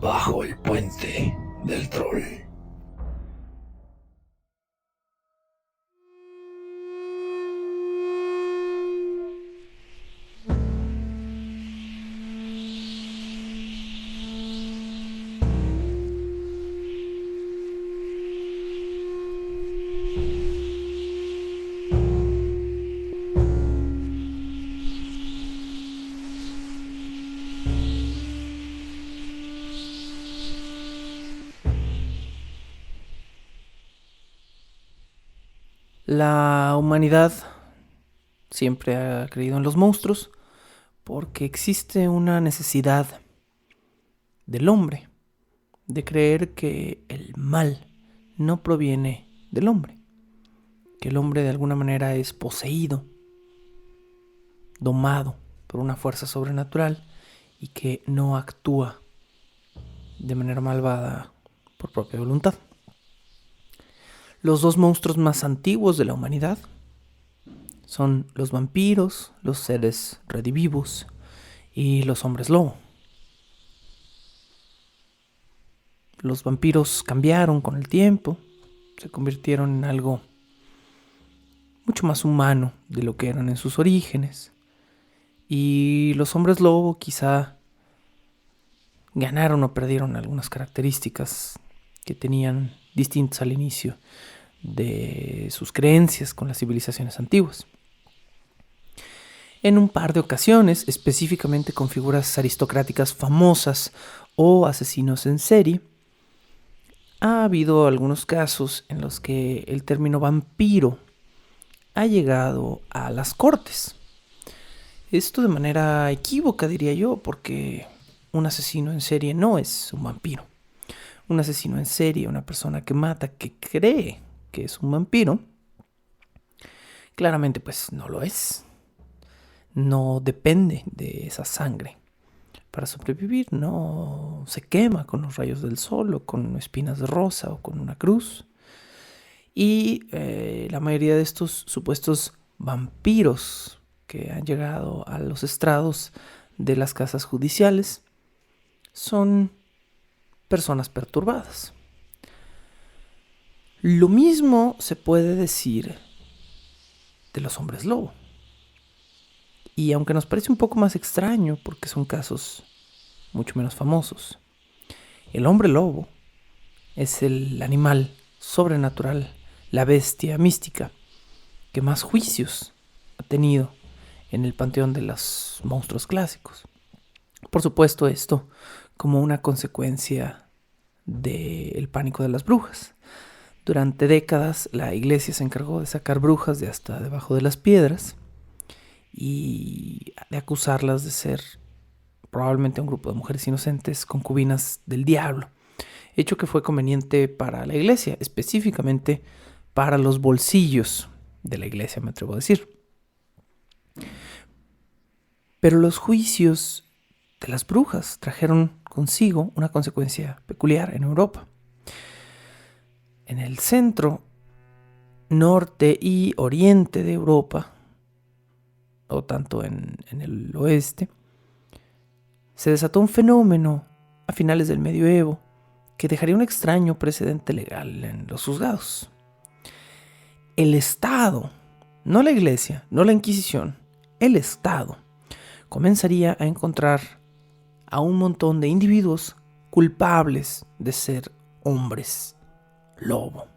bajo el puente del troll. La humanidad siempre ha creído en los monstruos porque existe una necesidad del hombre de creer que el mal no proviene del hombre, que el hombre de alguna manera es poseído, domado por una fuerza sobrenatural y que no actúa de manera malvada por propia voluntad. Los dos monstruos más antiguos de la humanidad son los vampiros, los seres redivivos y los hombres lobo. Los vampiros cambiaron con el tiempo, se convirtieron en algo mucho más humano de lo que eran en sus orígenes. Y los hombres lobo quizá ganaron o perdieron algunas características que tenían distintas al inicio de sus creencias con las civilizaciones antiguas. En un par de ocasiones, específicamente con figuras aristocráticas famosas o asesinos en serie, ha habido algunos casos en los que el término vampiro ha llegado a las cortes. Esto de manera equívoca, diría yo, porque un asesino en serie no es un vampiro. Un asesino en serie, una persona que mata, que cree que es un vampiro, claramente pues no lo es. No depende de esa sangre para sobrevivir, no se quema con los rayos del sol o con espinas de rosa o con una cruz. Y la mayoría de estos supuestos vampiros que han llegado a los estrados de las casas judiciales son personas perturbadas. Lo mismo se puede decir de los hombres lobo. Y aunque nos parece un poco más extraño porque son casos mucho menos famosos, el hombre lobo es el animal sobrenatural, la bestia mística que más juicios ha tenido en el panteón de los monstruos clásicos. Por supuesto, esto como una consecuencia del pánico de las brujas. Durante décadas la iglesia se encargó de sacar brujas de hasta debajo de las piedras y de acusarlas de ser probablemente un grupo de mujeres inocentes, concubinas del diablo, hecho que fue conveniente para la iglesia, específicamente para los bolsillos de la iglesia, me atrevo a decir. Pero los juicios de las brujas trajeron consigo una consecuencia peculiar en Europa. En el centro, norte y oriente de Europa, o tanto en el oeste, se desató un fenómeno a finales del medioevo que dejaría un extraño precedente legal en los juzgados. El Estado, no la Iglesia, no la Inquisición, el Estado comenzaría a encontrar a un montón de individuos culpables de ser hombres lobo.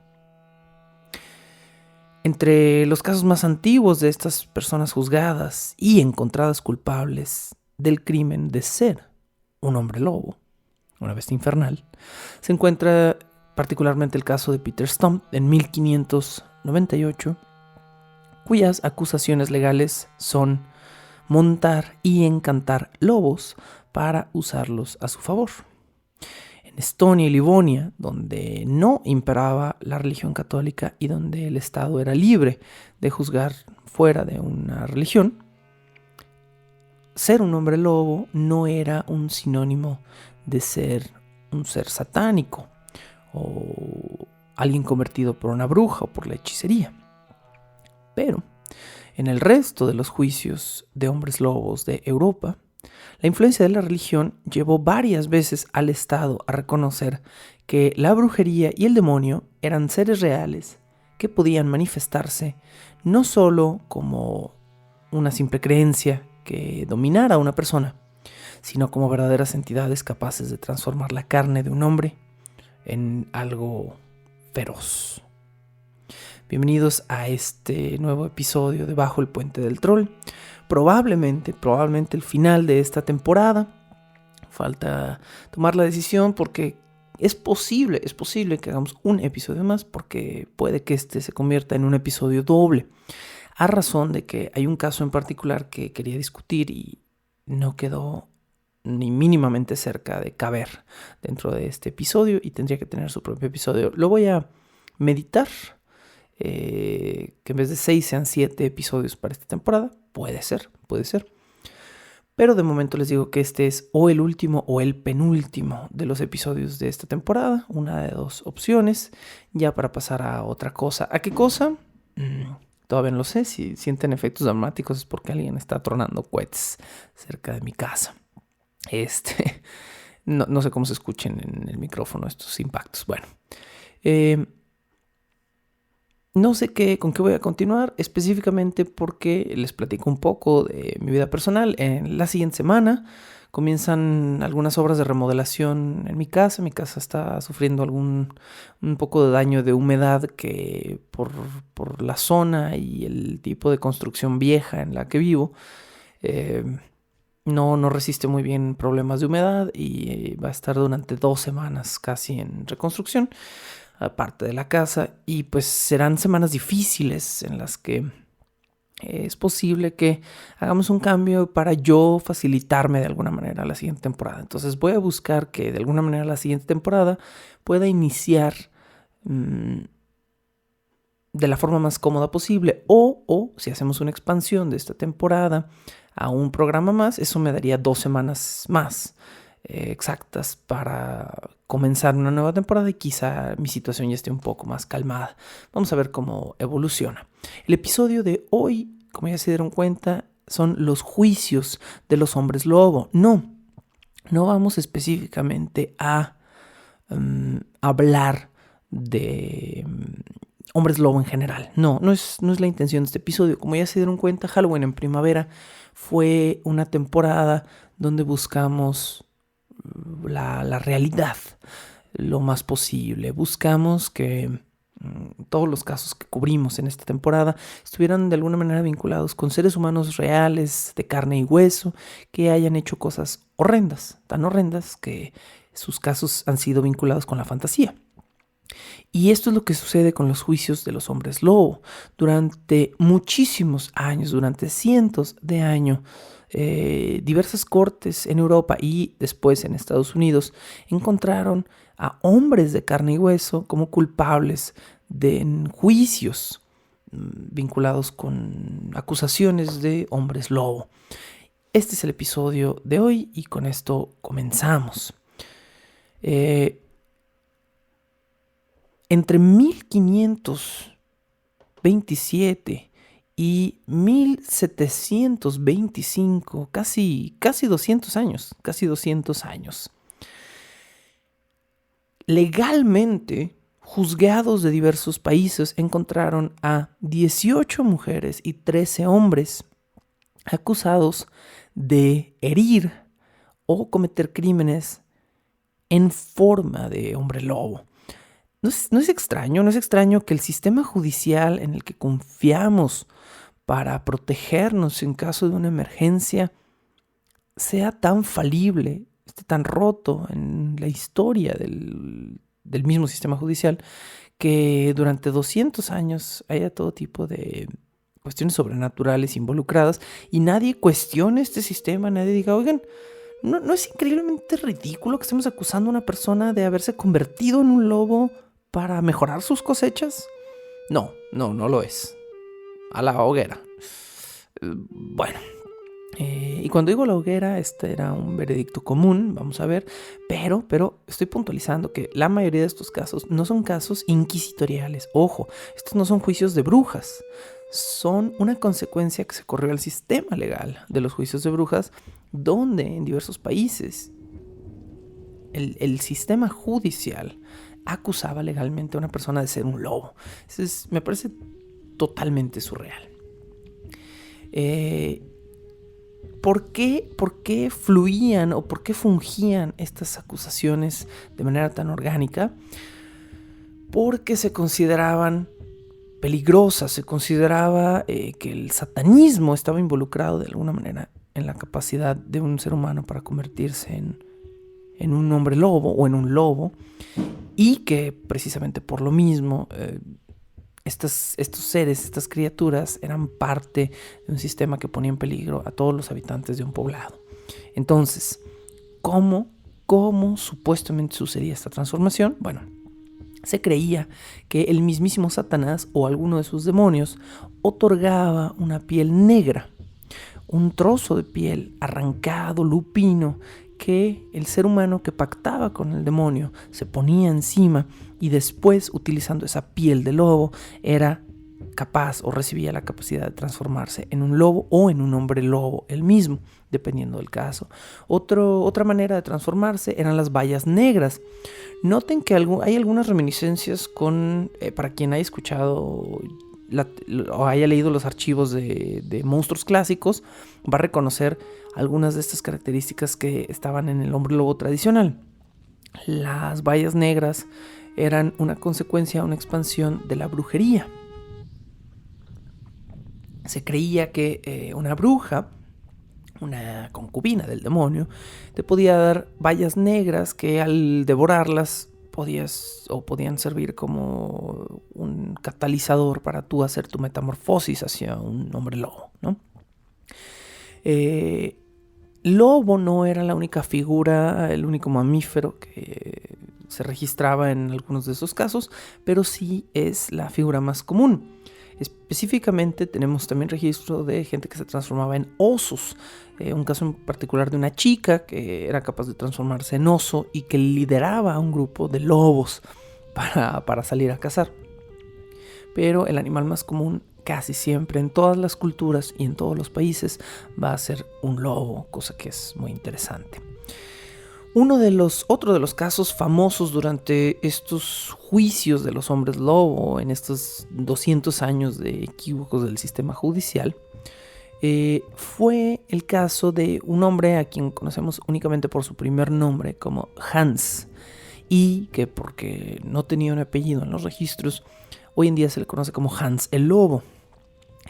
Entre los casos más antiguos de estas personas juzgadas y encontradas culpables del crimen de ser un hombre lobo, una bestia infernal, se encuentra particularmente el caso de Peter Stump en 1598, cuyas acusaciones legales son montar y encantar lobos para usarlos a su favor. En Estonia y Livonia, donde no imperaba la religión católica y donde el Estado era libre de juzgar fuera de una religión, ser un hombre lobo no era un sinónimo de ser un ser satánico o alguien convertido por una bruja o por la hechicería. Pero en el resto de los juicios de hombres lobos de Europa, La influencia de la religión llevó varias veces al Estado a reconocer que la brujería y el demonio eran seres reales que podían manifestarse no solo como una simple creencia que dominara a una persona, sino como verdaderas entidades capaces de transformar la carne de un hombre en algo feroz. Bienvenidos a este nuevo episodio de Bajo el Puente del Troll. Probablemente el final de esta temporada. Falta tomar la decisión porque es posible que hagamos un episodio más, porque puede que este se convierta en un episodio doble, a razón de que hay un caso en particular que quería discutir y no quedó ni mínimamente cerca de caber dentro de este episodio y tendría que tener su propio episodio. Lo voy a meditar, que en vez de 6 sean 7 episodios para esta temporada. Puede ser. Pero de momento les digo que este es o el último o el penúltimo de los episodios de esta temporada. Una de dos opciones, ya para pasar a otra cosa. ¿A qué cosa? Todavía no lo sé. Si sienten efectos dramáticos es porque alguien está tronando cohetes cerca de mi casa. No sé cómo se escuchen en el micrófono estos impactos. Bueno, no sé con qué voy a continuar específicamente porque les platico un poco de mi vida personal. En la siguiente semana comienzan algunas obras de remodelación en mi casa. Mi casa está sufriendo un poco de daño de humedad que por la zona y el tipo de construcción vieja en la que vivo, no resiste muy bien problemas de humedad y va a estar durante 2 semanas casi en reconstrucción, aparte de la casa, y pues serán semanas difíciles en las que es posible que hagamos un cambio para yo facilitarme de alguna manera la siguiente temporada. Entonces voy a buscar que de alguna manera la siguiente temporada pueda iniciar de la forma más cómoda posible, o si hacemos una expansión de esta temporada a un programa más, eso me daría 2 semanas más exactas para comenzar una nueva temporada y quizá mi situación ya esté un poco más calmada. Vamos a ver cómo evoluciona. El episodio de hoy, como ya se dieron cuenta, son los juicios de los hombres lobo. No vamos específicamente a hablar de hombres lobo en general. No es la intención de este episodio. Como ya se dieron cuenta, Halloween en primavera fue una temporada donde buscamos la realidad lo más posible. Buscamos que todos los casos que cubrimos en esta temporada estuvieran de alguna manera vinculados con seres humanos reales, de carne y hueso, que hayan hecho cosas horrendas, tan horrendas que sus casos han sido vinculados con la fantasía. Y esto es lo que sucede con los juicios de los hombres lobo. Durante muchísimos años, durante cientos de años, diversas cortes en Europa y después en Estados Unidos encontraron a hombres de carne y hueso como culpables de juicios vinculados con acusaciones de hombres lobo. Este es el episodio de hoy y con esto comenzamos. Entre 1527 y 1725, casi 200 años. Legalmente, juzgados de diversos países encontraron a 18 mujeres y 13 hombres acusados de herir o cometer crímenes en forma de hombre lobo. No es extraño que el sistema judicial en el que confiamos para protegernos en caso de una emergencia sea tan falible, esté tan roto en la historia del mismo sistema judicial, que durante 200 años haya todo tipo de cuestiones sobrenaturales involucradas y nadie cuestione este sistema, nadie diga, oigan, ¿no es increíblemente ridículo que estemos acusando a una persona de haberse convertido en un lobo para mejorar sus cosechas? No lo es. A la hoguera. Bueno, y cuando digo la hoguera, este era un veredicto común, vamos a ver, pero estoy puntualizando que la mayoría de estos casos no son casos inquisitoriales. Ojo, estos no son juicios de brujas, son una consecuencia que se corrió al sistema legal de los juicios de brujas donde en diversos países el sistema judicial acusaba legalmente a una persona de ser un lobo. Me parece totalmente surreal. ¿Por qué fluían o por qué fungían estas acusaciones de manera tan orgánica? Porque se consideraban peligrosas, se consideraba que el satanismo estaba involucrado de alguna manera en la capacidad de un ser humano para convertirse en un hombre lobo o en un lobo, y que precisamente por lo mismo estos seres, estas criaturas eran parte de un sistema que ponía en peligro a todos los habitantes de un poblado. Entonces, ¿cómo supuestamente sucedía esta transformación? Bueno, se creía que el mismísimo Satanás o alguno de sus demonios otorgaba una piel negra, un trozo de piel arrancado, lupino, que el ser humano que pactaba con el demonio se ponía encima y después, utilizando esa piel de lobo, era capaz o recibía la capacidad de transformarse en un lobo o en un hombre lobo él mismo, dependiendo del caso. Otra manera de transformarse eran las bayas negras. Noten que hay algunas reminiscencias con, para quien haya escuchado o haya leído los archivos de monstruos clásicos, va a reconocer algunas de estas características que estaban en el hombre lobo tradicional. Las bayas negras eran una consecuencia, una expansión de la brujería. Se creía que una bruja, una concubina del demonio, te podía dar bayas negras que al devorarlas podían servir como un catalizador para tú hacer tu metamorfosis hacia un hombre lobo, ¿no? Lobo no era la única figura, el único mamífero que se registraba en algunos de esos casos, pero sí es la figura más común. Específicamente tenemos también registro de gente que se transformaba en osos. Un caso en particular de una chica que era capaz de transformarse en oso y que lideraba a un grupo de lobos para salir a cazar. Pero el animal más común casi siempre en todas las culturas y en todos los países va a ser un lobo, cosa que es muy interesante. Otro de los casos famosos durante estos juicios de los hombres lobo, en estos 200 años de equívocos del sistema judicial, fue el caso de un hombre a quien conocemos únicamente por su primer nombre como Hans, y que porque no tenía un apellido en los registros, hoy en día se le conoce como Hans el Lobo.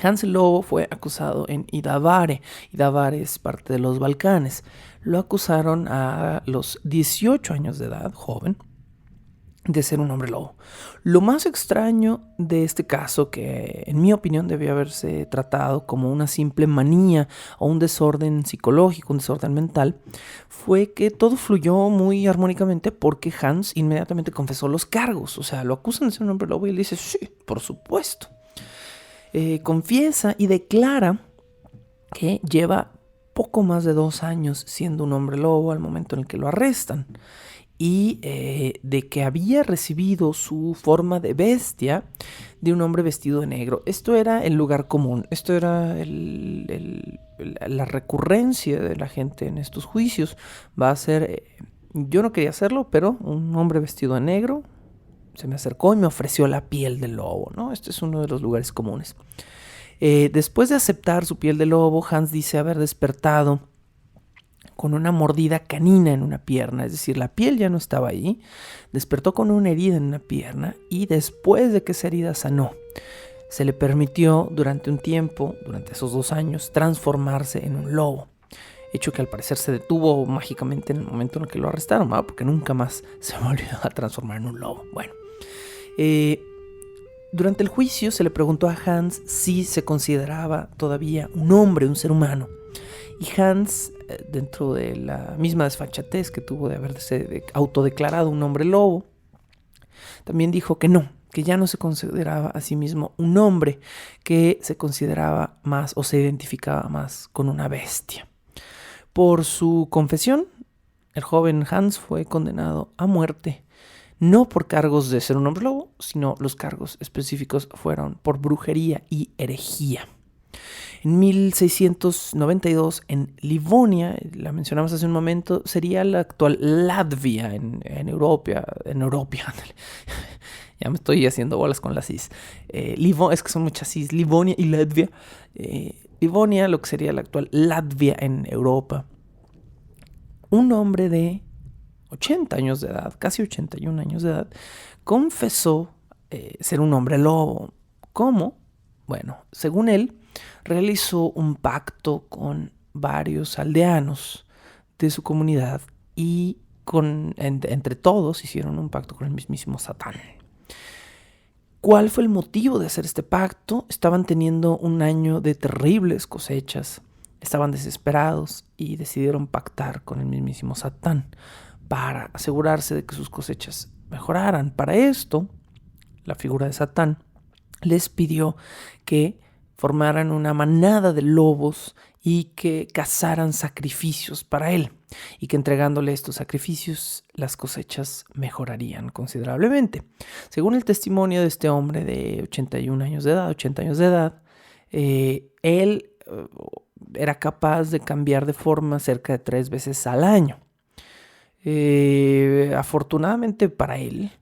Hans el Lobo fue acusado en Idavare. Idavare es parte de los Balcanes. Lo acusaron a los 18 años de edad, joven, de ser un hombre lobo. Lo más extraño de este caso, que en mi opinión debía haberse tratado como una simple manía o un desorden psicológico, un desorden mental, fue que todo fluyó muy armónicamente porque Hans inmediatamente confesó los cargos. O sea, lo acusan de ser un hombre lobo y él dice, sí, por supuesto. Confiesa y declara que lleva poco más de 2 años siendo un hombre lobo al momento en el que lo arrestan, y de que había recibido su forma de bestia de un hombre vestido de negro. Esto era el lugar común, esto era la recurrencia de la gente en estos juicios. Va a ser, yo no quería hacerlo, pero un hombre vestido de negro se me acercó y me ofreció la piel del lobo, ¿no? Este es uno de los lugares comunes. Después de aceptar su piel de lobo, Hans dice haber despertado con una mordida canina en una pierna, es decir, la piel ya no estaba ahí, despertó con una herida en una pierna y después de que esa herida sanó, se le permitió durante un tiempo, durante esos 2 años, transformarse en un lobo. Hecho que al parecer se detuvo mágicamente en el momento en el que lo arrestaron, ¿no? Porque nunca más se volvió a transformar en un lobo. Bueno, durante el juicio se le preguntó a Hans si se consideraba todavía un hombre, un ser humano. Y Hans, dentro de la misma desfachatez que tuvo de haberse autodeclarado un hombre lobo, también dijo que no, que ya no se consideraba a sí mismo un hombre, que se consideraba más o se identificaba más con una bestia. Por su confesión, el joven Hans fue condenado a muerte, no por cargos de ser un hombre lobo, sino los cargos específicos fueron por brujería y herejía. En 1692, en Livonia, la mencionamos hace un momento, sería la actual Latvia en Europa. Ya me estoy haciendo bolas con las is. Es que son muchas is. Livonia y Latvia. Livonia, lo que sería la actual Latvia en Europa. Un hombre de 80 años de edad, casi 81 años de edad, confesó ser un hombre lobo. ¿Cómo? Bueno, según él, realizó un pacto con varios aldeanos de su comunidad y entre todos hicieron un pacto con el mismísimo Satán. ¿Cuál fue el motivo de hacer este pacto? Estaban teniendo un año de terribles cosechas, estaban desesperados y decidieron pactar con el mismísimo Satán para asegurarse de que sus cosechas mejoraran. Para esto, la figura de Satán les pidió que formaran una manada de lobos y que cazaran sacrificios para él, y que entregándole estos sacrificios las cosechas mejorarían considerablemente. Según el testimonio de este hombre de 80 años de edad, él era capaz de cambiar de forma cerca de 3 veces al año. Afortunadamente para él,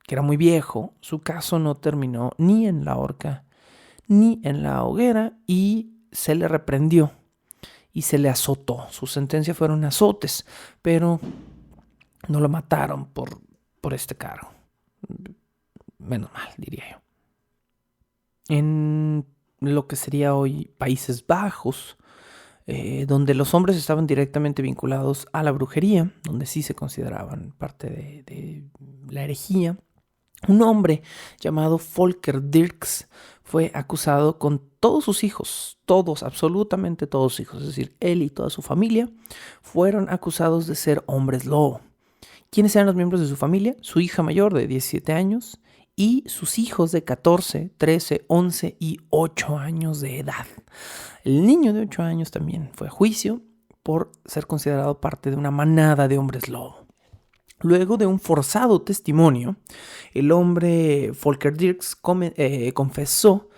que era muy viejo, su caso no terminó ni en la horca ni en la hoguera y se le reprendió y se le azotó. Su sentencia fueron azotes, pero no lo mataron por este cargo. Menos mal, diría yo. En lo que sería hoy Países Bajos, donde los hombres estaban directamente vinculados a la brujería, donde sí se consideraban parte de la herejía, un hombre llamado Volker Dirks fue acusado con todos sus hijos, absolutamente todos sus hijos, es decir, él y toda su familia, fueron acusados de ser hombres lobo. ¿Quiénes eran los miembros de su familia? Su hija mayor de 17 años y sus hijos de 14, 13, 11 y 8 años de edad. El niño de 8 años también fue a juicio por ser considerado parte de una manada de hombres lobo. Luego de un forzado testimonio, el hombre Volker Dirks confesó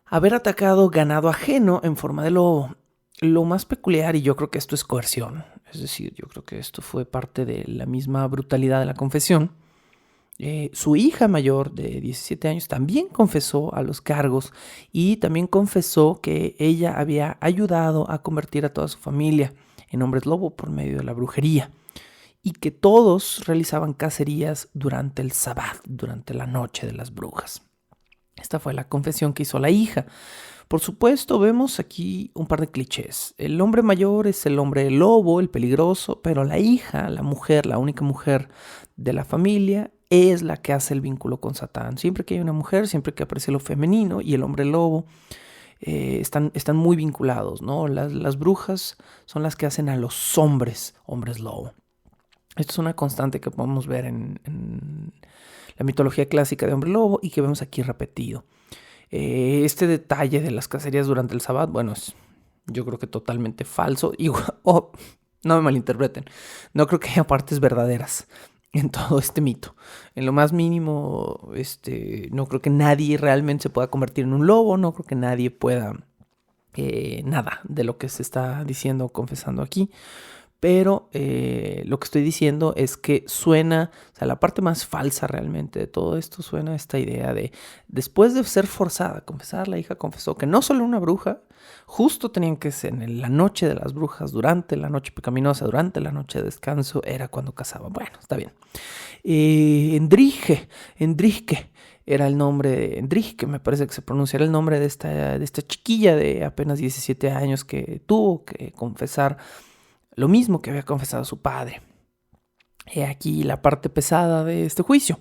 haber atacado ganado ajeno en forma de lobo. Lo más peculiar, y yo creo que esto es coerción, es decir, yo creo que esto fue parte de la misma brutalidad de la confesión. Su hija mayor de 17 años también confesó a los cargos y también confesó que ella había ayudado a convertir a toda su familia en hombres lobo por medio de la brujería, y que todos realizaban cacerías durante el Sabbat, durante la noche de las brujas. Esta fue la confesión que hizo la hija. Por supuesto, vemos aquí un par de clichés. El hombre mayor es el hombre lobo, el peligroso, pero la hija, la mujer, la única mujer de la familia, es la que hace el vínculo con Satán. Siempre que hay una mujer, siempre que aparece lo femenino y el hombre lobo, están muy vinculados, ¿no? Las brujas son las que hacen a los hombres lobo. Esto es una constante que podemos ver en la mitología clásica de hombre lobo y que vemos aquí repetido. Este detalle de las cacerías durante el Sabbat, bueno, es yo creo que totalmente falso. No me malinterpreten, no creo que haya partes verdaderas en todo este mito. En lo más mínimo, no creo que nadie realmente se pueda convertir en un lobo, no creo que nadie pueda nada de lo que se está diciendo o confesando aquí. Pero lo que estoy diciendo es que suena, o sea, la parte más falsa realmente de todo esto suena a esta idea de, después de ser forzada a confesar, la hija confesó que no solo una bruja, justo tenían que ser en la noche de las brujas, durante la noche pecaminosa, durante la noche de descanso, era cuando cazaban. Bueno, está bien. Endrige era el nombre de Endrige, me parece que se pronunciara el nombre de esta chiquilla de apenas 17 años que tuvo que confesar lo mismo que había confesado su padre. He aquí la parte pesada de este juicio.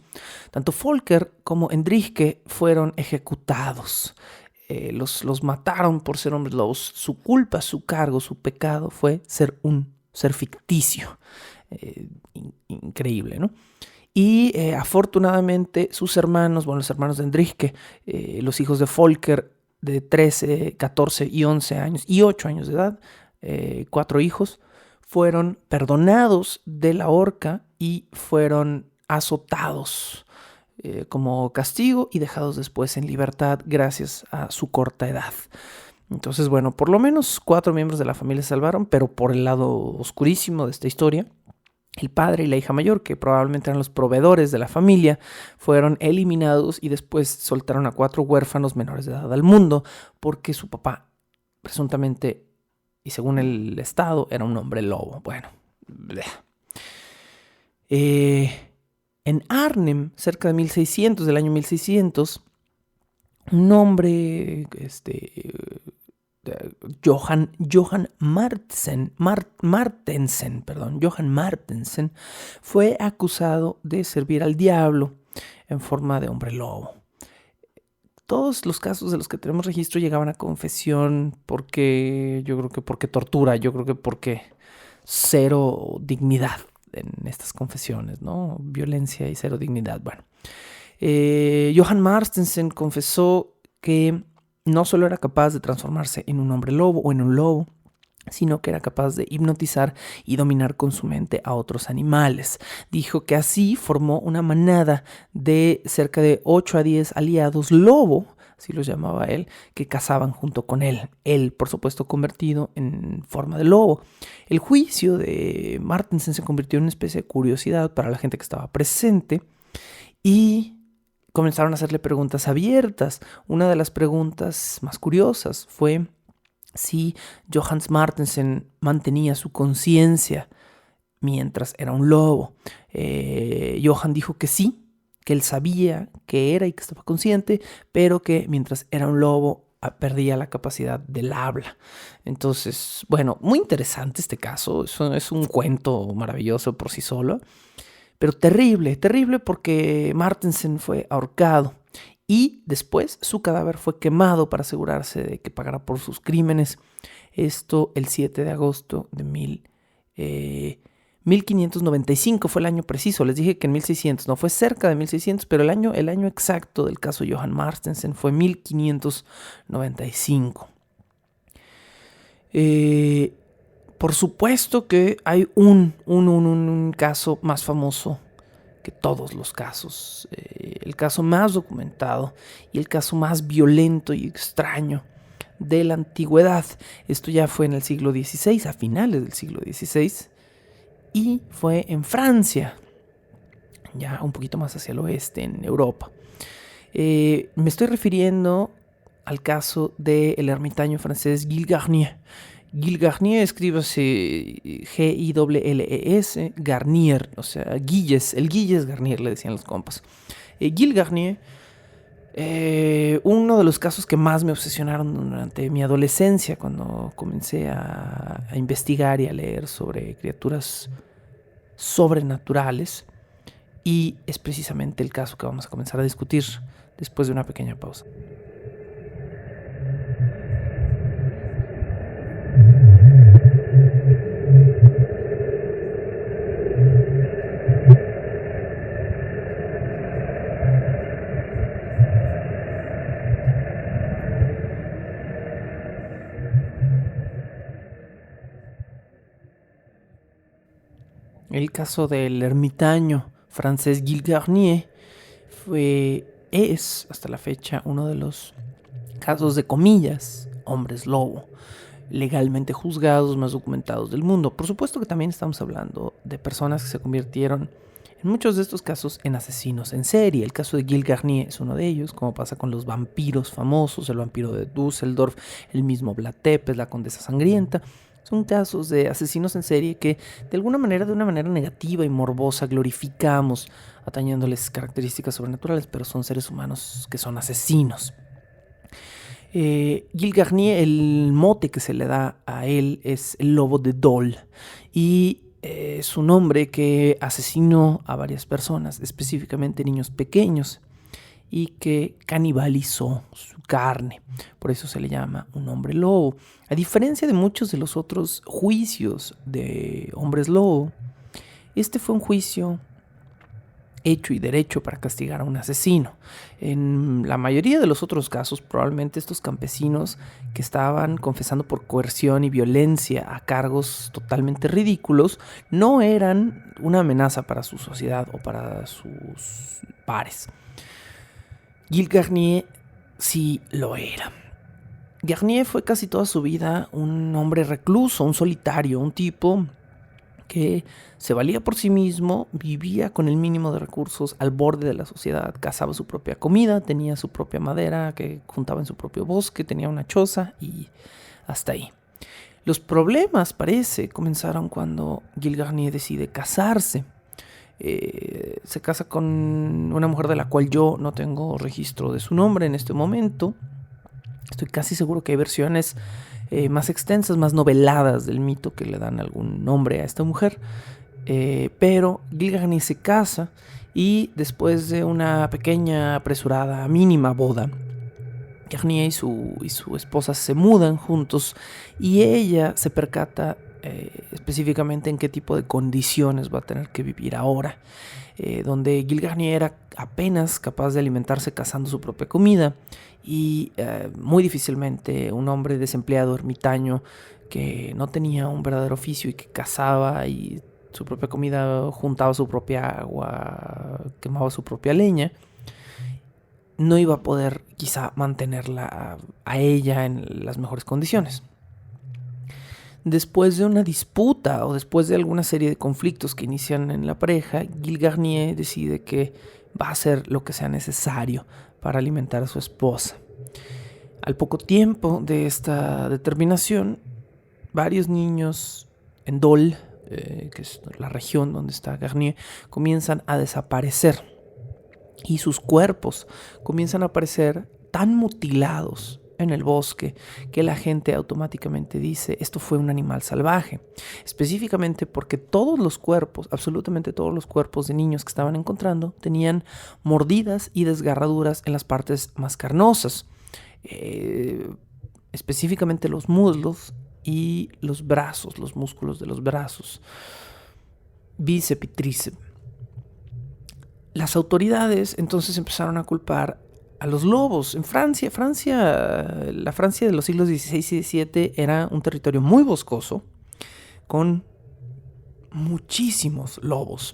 Tanto Volker como Endrige fueron ejecutados. Los mataron por ser hombres lobos. Su culpa, su cargo, su pecado fue ser ficticio. Increíble, ¿no? Y afortunadamente sus hermanos, los hermanos de Endrige, los hijos de Volker de 13, 14 y 11 años y 8 años de edad, 4 hijos, fueron perdonados de la horca y fueron azotados como castigo y dejados después en libertad gracias a su corta edad. Entonces, bueno, por lo menos 4 miembros de la familia se salvaron, pero por el lado oscurísimo de esta historia, el padre y la hija mayor, que probablemente eran los proveedores de la familia, fueron eliminados y después soltaron a 4 huérfanos menores de edad al mundo porque su papá, presuntamente, y según el Estado, era un hombre lobo. Bueno, en Arnhem, cerca de 1600, del año 1600, un hombre, Johan Martensen, fue acusado de servir al diablo en forma de hombre lobo. Todos los casos de los que tenemos registro llegaban a confesión porque tortura, yo creo que porque cero dignidad en estas confesiones, ¿no? Violencia y cero dignidad. Bueno, Johan Martensen confesó que no solo era capaz de transformarse en un hombre lobo o en un lobo, sino que era capaz de hipnotizar y dominar con su mente a otros animales. Dijo que así formó una manada de cerca de 8 a 10 aliados lobo, así los llamaba él, que cazaban junto con él. Él, por supuesto, convertido en forma de lobo. El juicio de Martensen se convirtió en una especie de curiosidad para la gente que estaba presente y comenzaron a hacerle preguntas abiertas. Una de las preguntas más curiosas fue si Johan Martensen mantenía su conciencia mientras era un lobo. Johan dijo que sí, que él sabía que era y que estaba consciente, pero que mientras era un lobo perdía la capacidad del habla. Entonces, bueno, muy interesante este caso. Es un cuento maravilloso por sí solo, pero terrible porque Martensen fue ahorcado y después su cadáver fue quemado para asegurarse de que pagara por sus crímenes. Esto el 7 de agosto de 1595 fue el año preciso. Les dije que en 1600, no fue cerca de 1600, pero el año exacto del caso Johan Martensen fue 1595. Por supuesto que hay un caso más famoso que todos los casos, el caso más documentado y el caso más violento y extraño de la antigüedad. Esto ya fue en el siglo XVI, a finales del siglo XVI, y fue en Francia, ya un poquito más hacia el oeste, en Europa. Me estoy refiriendo al caso del ermitaño francés Gilles Garnier. Gilles Garnier, escríbase Gilles, Garnier, o sea, Guilles, el Guilles Garnier le decían los compas. Gilles Garnier, uno de los casos que más me obsesionaron durante mi adolescencia, cuando comencé a investigar y a leer sobre criaturas sobrenaturales, y es precisamente el caso que vamos a comenzar a discutir después de una pequeña pausa. El caso del ermitaño francés Gilles Garnier es hasta la fecha uno de los casos de comillas hombres lobo legalmente juzgados más documentados del mundo. Por supuesto que también estamos hablando de personas que se convirtieron en muchos de estos casos en asesinos en serie. El caso de Gilles Garnier es uno de ellos, como pasa con los vampiros famosos, el vampiro de Düsseldorf, el mismo Vlad Tepes, la condesa sangrienta. Son casos de asesinos en serie que de una manera negativa y morbosa glorificamos, atañándoles características sobrenaturales, pero son seres humanos que son asesinos. Gilles Garnier, el mote que se le da a él es el lobo de Dole, y es un hombre que asesinó a varias personas, específicamente niños pequeños, y que canibalizó su carne. Por eso se le llama un hombre lobo. A diferencia de muchos de los otros juicios de hombres lobo, este fue un juicio hecho y derecho para castigar a un asesino. En la mayoría de los otros casos, probablemente estos campesinos que estaban confesando por coerción y violencia a cargos totalmente ridículos no eran una amenaza para su sociedad o para sus pares. Gilles Garnier sí lo era. Garnier fue casi toda su vida un hombre recluso, un solitario, un tipo que se valía por sí mismo, vivía con el mínimo de recursos al borde de la sociedad, cazaba su propia comida, tenía su propia madera que juntaba en su propio bosque, tenía una choza y hasta ahí. Los problemas, parece, comenzaron cuando Gilles Garnier decide casarse. Se casa con una mujer de la cual yo no tengo registro de su nombre en este momento. Estoy casi seguro que hay versiones más extensas, más noveladas del mito que le dan algún nombre a esta mujer. Pero Gilles Garnier se casa y después de una pequeña, apresurada, mínima boda, Garnier y su esposa se mudan juntos y ella se percata específicamente en qué tipo de condiciones va a tener que vivir ahora. Donde Gilles Garnier era apenas capaz de alimentarse cazando su propia comida y muy difícilmente un hombre desempleado, ermitaño, que no tenía un verdadero oficio y que cazaba y su propia comida, juntaba su propia agua, quemaba su propia leña, no iba a poder quizá mantenerla a ella en las mejores condiciones. Después de una disputa o después de alguna serie de conflictos que inician en la pareja, Gilles Garnier decide que va a hacer lo que sea necesario para alimentar a su esposa. Al poco tiempo de esta determinación, varios niños en Dole, que es la región donde está Garnier, comienzan a desaparecer y sus cuerpos comienzan a aparecer tan mutilados en el bosque que la gente automáticamente dice esto fue un animal salvaje, específicamente porque todos los cuerpos, absolutamente todos los cuerpos de niños que estaban encontrando tenían mordidas y desgarraduras en las partes más carnosas, específicamente los muslos y los brazos, los músculos de los brazos, bíceps y tríceps. Las autoridades entonces empezaron a culpar a los lobos. En Francia, la Francia de los siglos XVI y XVII era un territorio muy boscoso, con muchísimos lobos.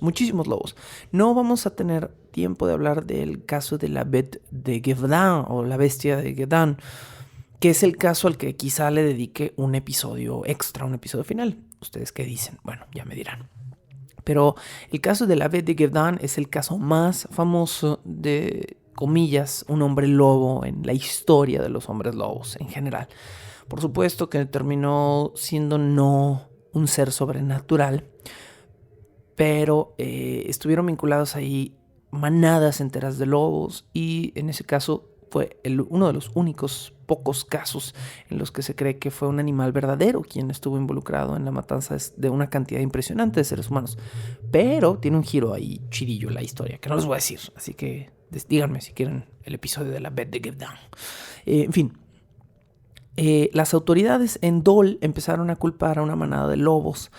No vamos a tener tiempo de hablar del caso de la Bête de Gévaudan o la bestia de Gévaudan, que es el caso al que quizá le dedique un episodio extra, un episodio final. ¿Ustedes qué dicen? Bueno, ya me dirán. Pero el caso de la Bête de Gévaudan es el caso más famoso de, comillas, un hombre lobo en la historia de los hombres lobos en general. Por supuesto que terminó siendo no un ser sobrenatural, pero estuvieron vinculados ahí manadas enteras de lobos y en ese caso fue uno de los únicos pocos casos en los que se cree que fue un animal verdadero quien estuvo involucrado en la matanza de una cantidad impresionante de seres humanos. Pero tiene un giro ahí chidillo la historia, que no les voy a decir, así que díganme si quieren el episodio de la Bête de Gévaudan. En fin, las autoridades en Dole empezaron a culpar a una manada de lobos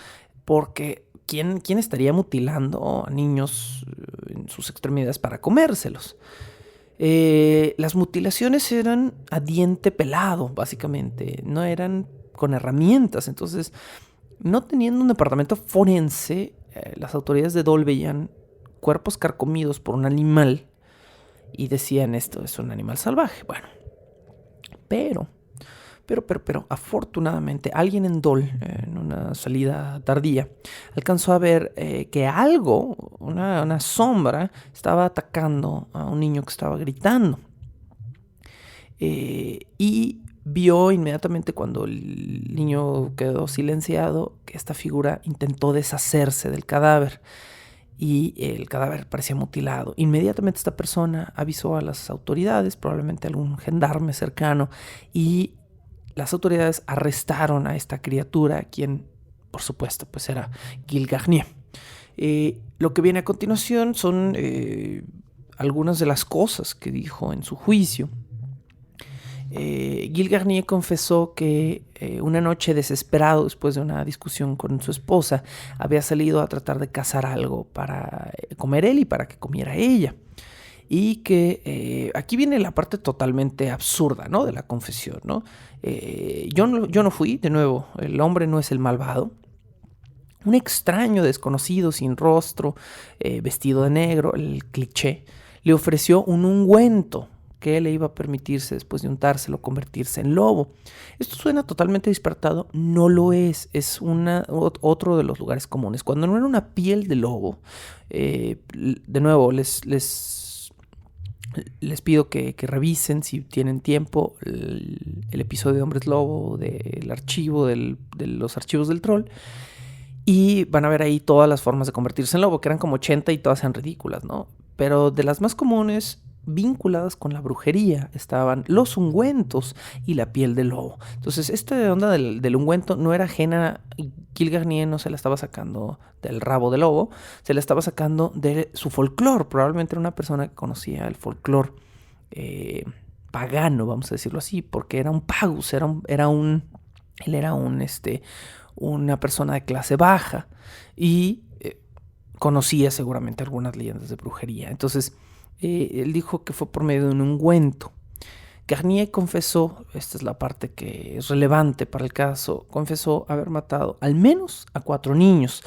porque ¿quién estaría mutilando a niños en sus extremidades para comérselos? Las mutilaciones eran a diente pelado, básicamente, no eran con herramientas. Entonces, no teniendo un departamento forense, las autoridades de Dole veían cuerpos carcomidos por un animal y decían esto es un animal salvaje. Bueno, pero afortunadamente alguien en Dole, en una salida tardía, alcanzó a ver que algo, una sombra, estaba atacando a un niño que estaba gritando. Y vio inmediatamente cuando el niño quedó silenciado que esta figura intentó deshacerse del cadáver y el cadáver parecía mutilado. Inmediatamente esta persona avisó a las autoridades, probablemente algún gendarme cercano, y las autoridades arrestaron a esta criatura, quien, por supuesto, pues era Gilles Garnier. Lo que viene a continuación son algunas de las cosas que dijo en su juicio. Gilles Garnier confesó que una noche, desesperado después de una discusión con su esposa, había salido a tratar de cazar algo para comer él y para que comiera ella. Y que aquí viene la parte totalmente absurda, ¿no?, de la confesión, ¿no? Yo no fui, de nuevo, el hombre no es el malvado. Un extraño desconocido sin rostro, vestido de negro, el cliché, le ofreció un ungüento qué le iba a permitirse después de untárselo convertirse en lobo. Esto suena totalmente disparatado, no lo es, es otro de los lugares comunes. Cuando no era una piel de lobo, de nuevo les pido que revisen, si tienen tiempo, el episodio de Hombres Lobo, del archivo, de los archivos del troll. Y van a ver ahí todas las formas de convertirse en lobo, que eran como 80 y todas eran ridículas, ¿no? Pero de las más comunes, vinculadas con la brujería, estaban los ungüentos y la piel del lobo. Entonces, esta onda del ungüento no era ajena. Gil Garnier no se la estaba sacando del rabo del lobo, se la estaba sacando de su folclore. Probablemente era una persona que conocía el folclore pagano, vamos a decirlo así, porque era un pagus, él era una persona de clase baja y conocía seguramente algunas leyendas de brujería. Entonces, él dijo que fue por medio de un ungüento. Garnier confesó, esta es la parte que es relevante para el caso, confesó haber matado al menos a 4 niños,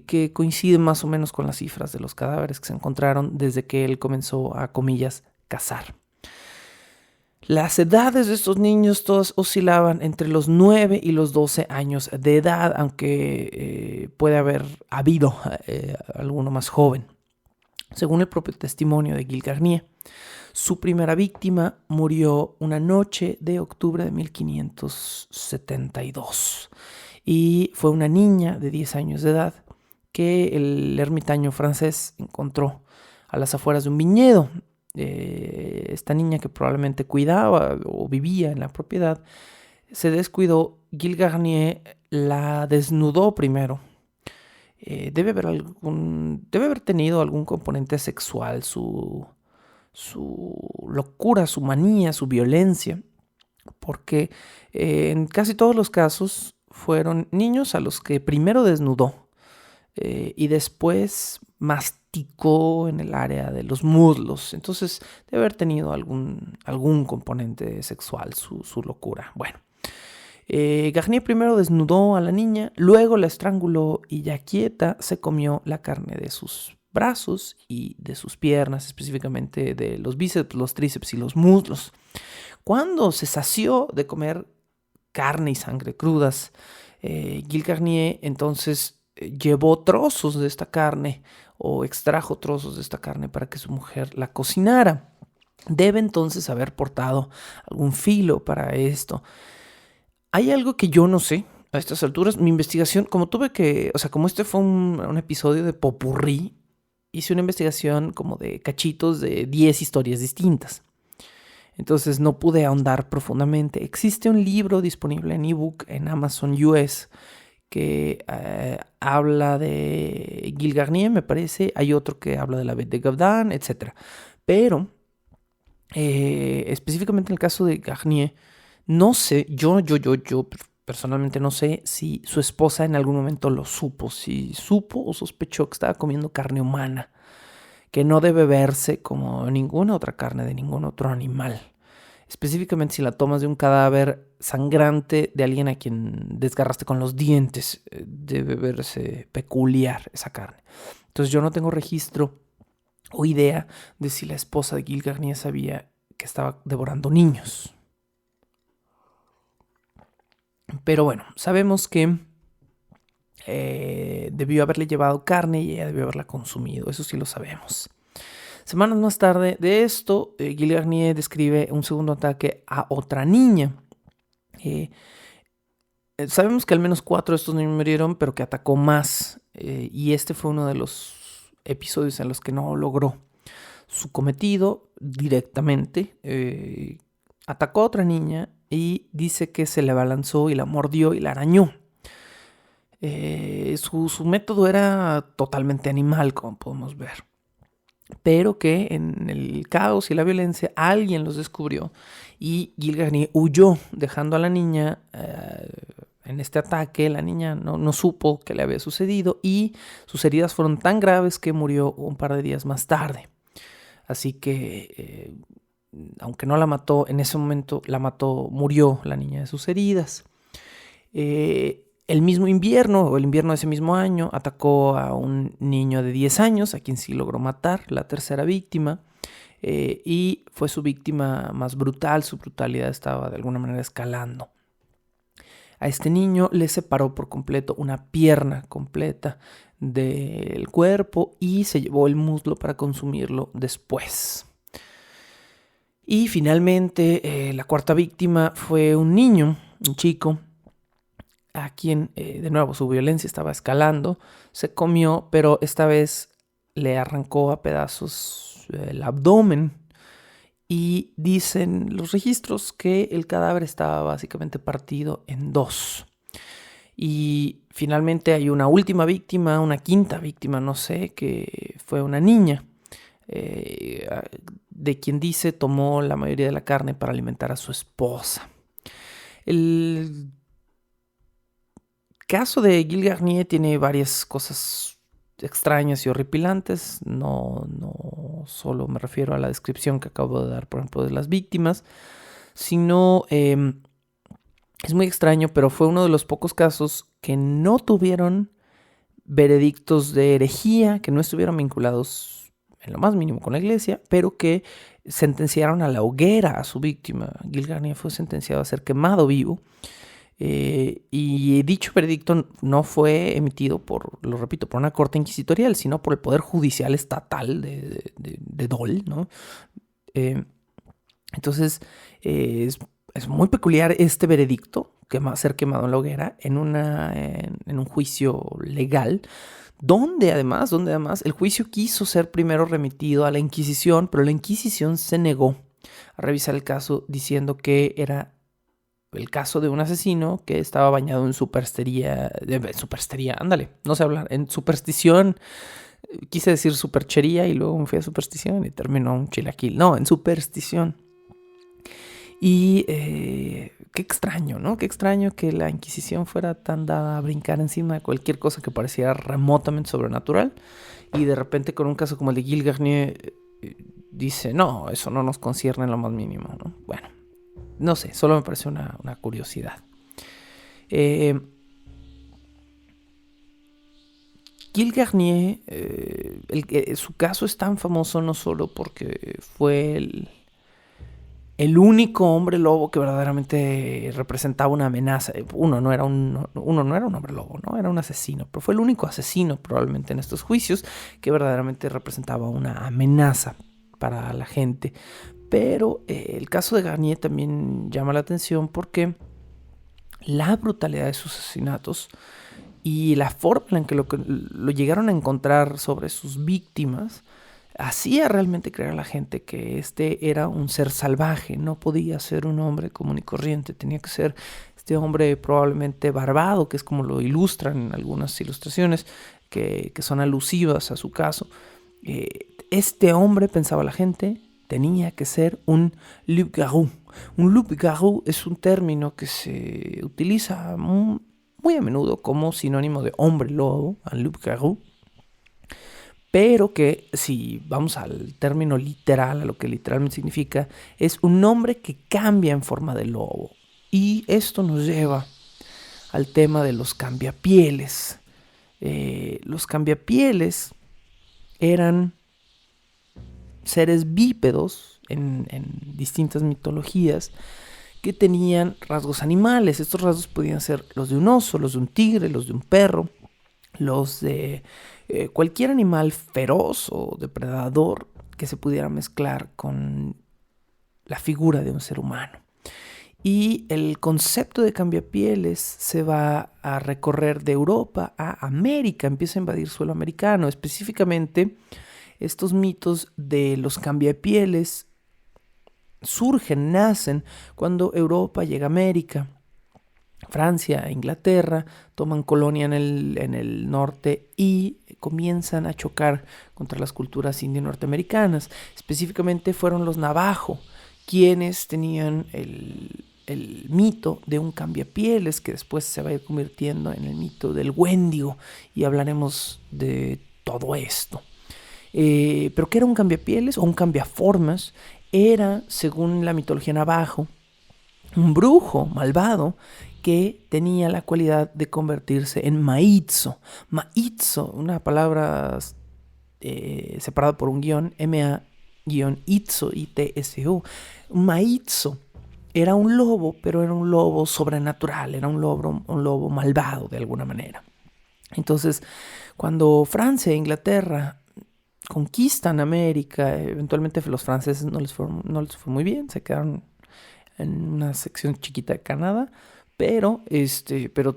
que coinciden más o menos con las cifras de los cadáveres que se encontraron desde que él comenzó a, comillas, cazar. Las edades de estos niños todas oscilaban entre los 9 y los 12 años de edad, aunque puede haber habido alguno más joven. Según el propio testimonio de Gil Garnier, su primera víctima murió una noche de octubre de 1572 y fue una niña de 10 años de edad que el ermitaño francés encontró a las afueras de un viñedo. Esta niña, que probablemente cuidaba o vivía en la propiedad, se descuidó. Gil Garnier la desnudó primero. Debe haber tenido algún componente sexual, su locura, su manía, su violencia, porque en casi todos los casos fueron niños a los que primero desnudó y después masticó en el área de los muslos. Entonces debe haber tenido algún componente sexual su locura. Bueno, Garnier primero desnudó a la niña, luego la estranguló y ya quieta se comió la carne de sus brazos y de sus piernas, específicamente de los bíceps, los tríceps y los muslos. Cuando se sació de comer carne y sangre crudas, Gil Garnier entonces llevó trozos de esta carne o extrajo trozos de esta carne para que su mujer la cocinara. Debe entonces haber portado algún filo para esto. Hay algo que yo no sé a estas alturas. Mi investigación, como este fue un episodio de popurrí, hice una investigación como de cachitos de 10 historias distintas. Entonces no pude ahondar profundamente. Existe un libro disponible en ebook en Amazon US que habla de Gil Garnier, me parece. Hay otro que habla de la Bête de Gavdan, etc. Pero específicamente en el caso de Garnier, no sé, yo personalmente no sé si su esposa en algún momento lo supo, si supo o sospechó que estaba comiendo carne humana, que no debe verse como ninguna otra carne de ningún otro animal. Específicamente si la tomas de un cadáver sangrante de alguien a quien desgarraste con los dientes, debe verse peculiar esa carne. Entonces yo no tengo registro o idea de si la esposa de Gil Garnier sabía que estaba devorando niños. Pero bueno, sabemos que debió haberle llevado carne y ella debió haberla consumido, eso sí lo sabemos. Semanas más tarde de esto, Gil Garnier describe un segundo ataque a otra niña. Sabemos que al menos 4 de estos niños murieron, pero que atacó más. Y este fue uno de los episodios en los que no logró su cometido directamente. Atacó a otra niña y dice que se le abalanzó y la mordió y la arañó. Su método era totalmente animal, como podemos ver. Pero que en el caos y la violencia alguien los descubrió y Gil Garnier huyó, dejando a la niña en este ataque. La niña no supo qué le había sucedido y sus heridas fueron tan graves que murió un par de días más tarde. Así que, aunque no la mató en ese momento, murió la niña de sus heridas. El mismo invierno, o el invierno de ese mismo año, atacó a un niño de 10 años, a quien sí logró matar, la tercera víctima. y fue su víctima más brutal. Su brutalidad estaba de alguna manera escalando. A este niño le separó por completo una pierna completa del cuerpo y se llevó el muslo para consumirlo después. Y finalmente la cuarta víctima fue un niño, un chico, a quien de nuevo su violencia estaba escalando. Se comió, pero esta vez le arrancó a pedazos el abdomen. Y dicen los registros que el cadáver estaba básicamente partido en dos. Y finalmente hay una última víctima, una quinta víctima, no sé, que fue una niña, de quien dice tomó la mayoría de la carne para alimentar a su esposa. El caso de Gilles Garnier tiene varias cosas extrañas y horripilantes. No solo me refiero a la descripción que acabo de dar, por ejemplo, de las víctimas, sino es muy extraño, pero fue uno de los pocos casos que no tuvieron veredictos de herejía, que no estuvieron vinculados en lo más mínimo con la iglesia, pero que sentenciaron a la hoguera a su víctima. Gilles Garnier fue sentenciado a ser quemado vivo. Y dicho veredicto no fue emitido lo repito, por una corte inquisitorial, sino por el Poder Judicial Estatal de Dole, ¿no? Entonces, es muy peculiar este veredicto, ser quemado en la hoguera, en un juicio legal, donde además el juicio quiso ser primero remitido a la Inquisición, pero la Inquisición se negó a revisar el caso, diciendo que era el caso de un asesino que estaba bañado en superstición, no sé hablar, en superstición. Quise decir superchería y luego me fui a superstición y terminó un chilaquil. No, en superstición. Y qué extraño, ¿no? Qué extraño que la Inquisición fuera tan dada a brincar encima de cualquier cosa que pareciera remotamente sobrenatural. Y de repente con un caso como el de Gilles Garnier dice, no, eso no nos concierne en lo más mínimo, ¿no? Bueno. No sé, solo me parece una curiosidad. Gilles Garnier, su caso es tan famoso no solo porque fue el único hombre lobo que verdaderamente representaba una amenaza. Uno no era un hombre lobo, ¿no? Era un asesino, pero fue el único asesino probablemente en estos juicios que verdaderamente representaba una amenaza para la gente. Pero el caso de Garnier también llama la atención porque la brutalidad de sus asesinatos y la forma en que lo llegaron a encontrar sobre sus víctimas hacía realmente creer a la gente que este era un ser salvaje, no podía ser un hombre común y corriente, tenía que ser este hombre probablemente barbado, que es como lo ilustran en algunas ilustraciones que son alusivas a su caso. Este hombre, pensaba la gente, tenía que ser un loup-garou. Un loup-garou es un término que se utiliza muy a menudo como sinónimo de hombre lobo, un loup-garou, pero que si vamos al término literal, a lo que literalmente significa, es un hombre que cambia en forma de lobo. Y esto nos lleva al tema de los cambiapieles. Los cambiapieles eran seres bípedos en distintas mitologías que tenían rasgos animales. Estos rasgos podían ser los de un oso, los de un tigre, los de un perro, los de cualquier animal feroz o depredador que se pudiera mezclar con la figura de un ser humano. Y el concepto de cambiapieles se va a recorrer de Europa a América, empieza a invadir suelo americano. Específicamente, estos mitos de los cambiapieles nacen cuando Europa llega a América. Francia e Inglaterra toman colonia en el norte y comienzan a chocar contra las culturas indio-norteamericanas. Específicamente fueron los navajo quienes tenían el mito de un cambiapieles que después se va a ir convirtiendo en el mito del Wendigo, y hablaremos de todo esto. ¿Pero qué era un cambiapieles o un cambiaformas? Era, según la mitología navajo, un brujo malvado que tenía la cualidad de convertirse en maitzo. Maitzo, una palabra separada por un guión, itzo, ITSO. Un maitzo era un lobo, pero era un lobo sobrenatural, era un lobo malvado de alguna manera. Entonces, cuando Francia e Inglaterra conquistan América, eventualmente los franceses no les fue muy bien, se quedaron en una sección chiquita de Canadá, pero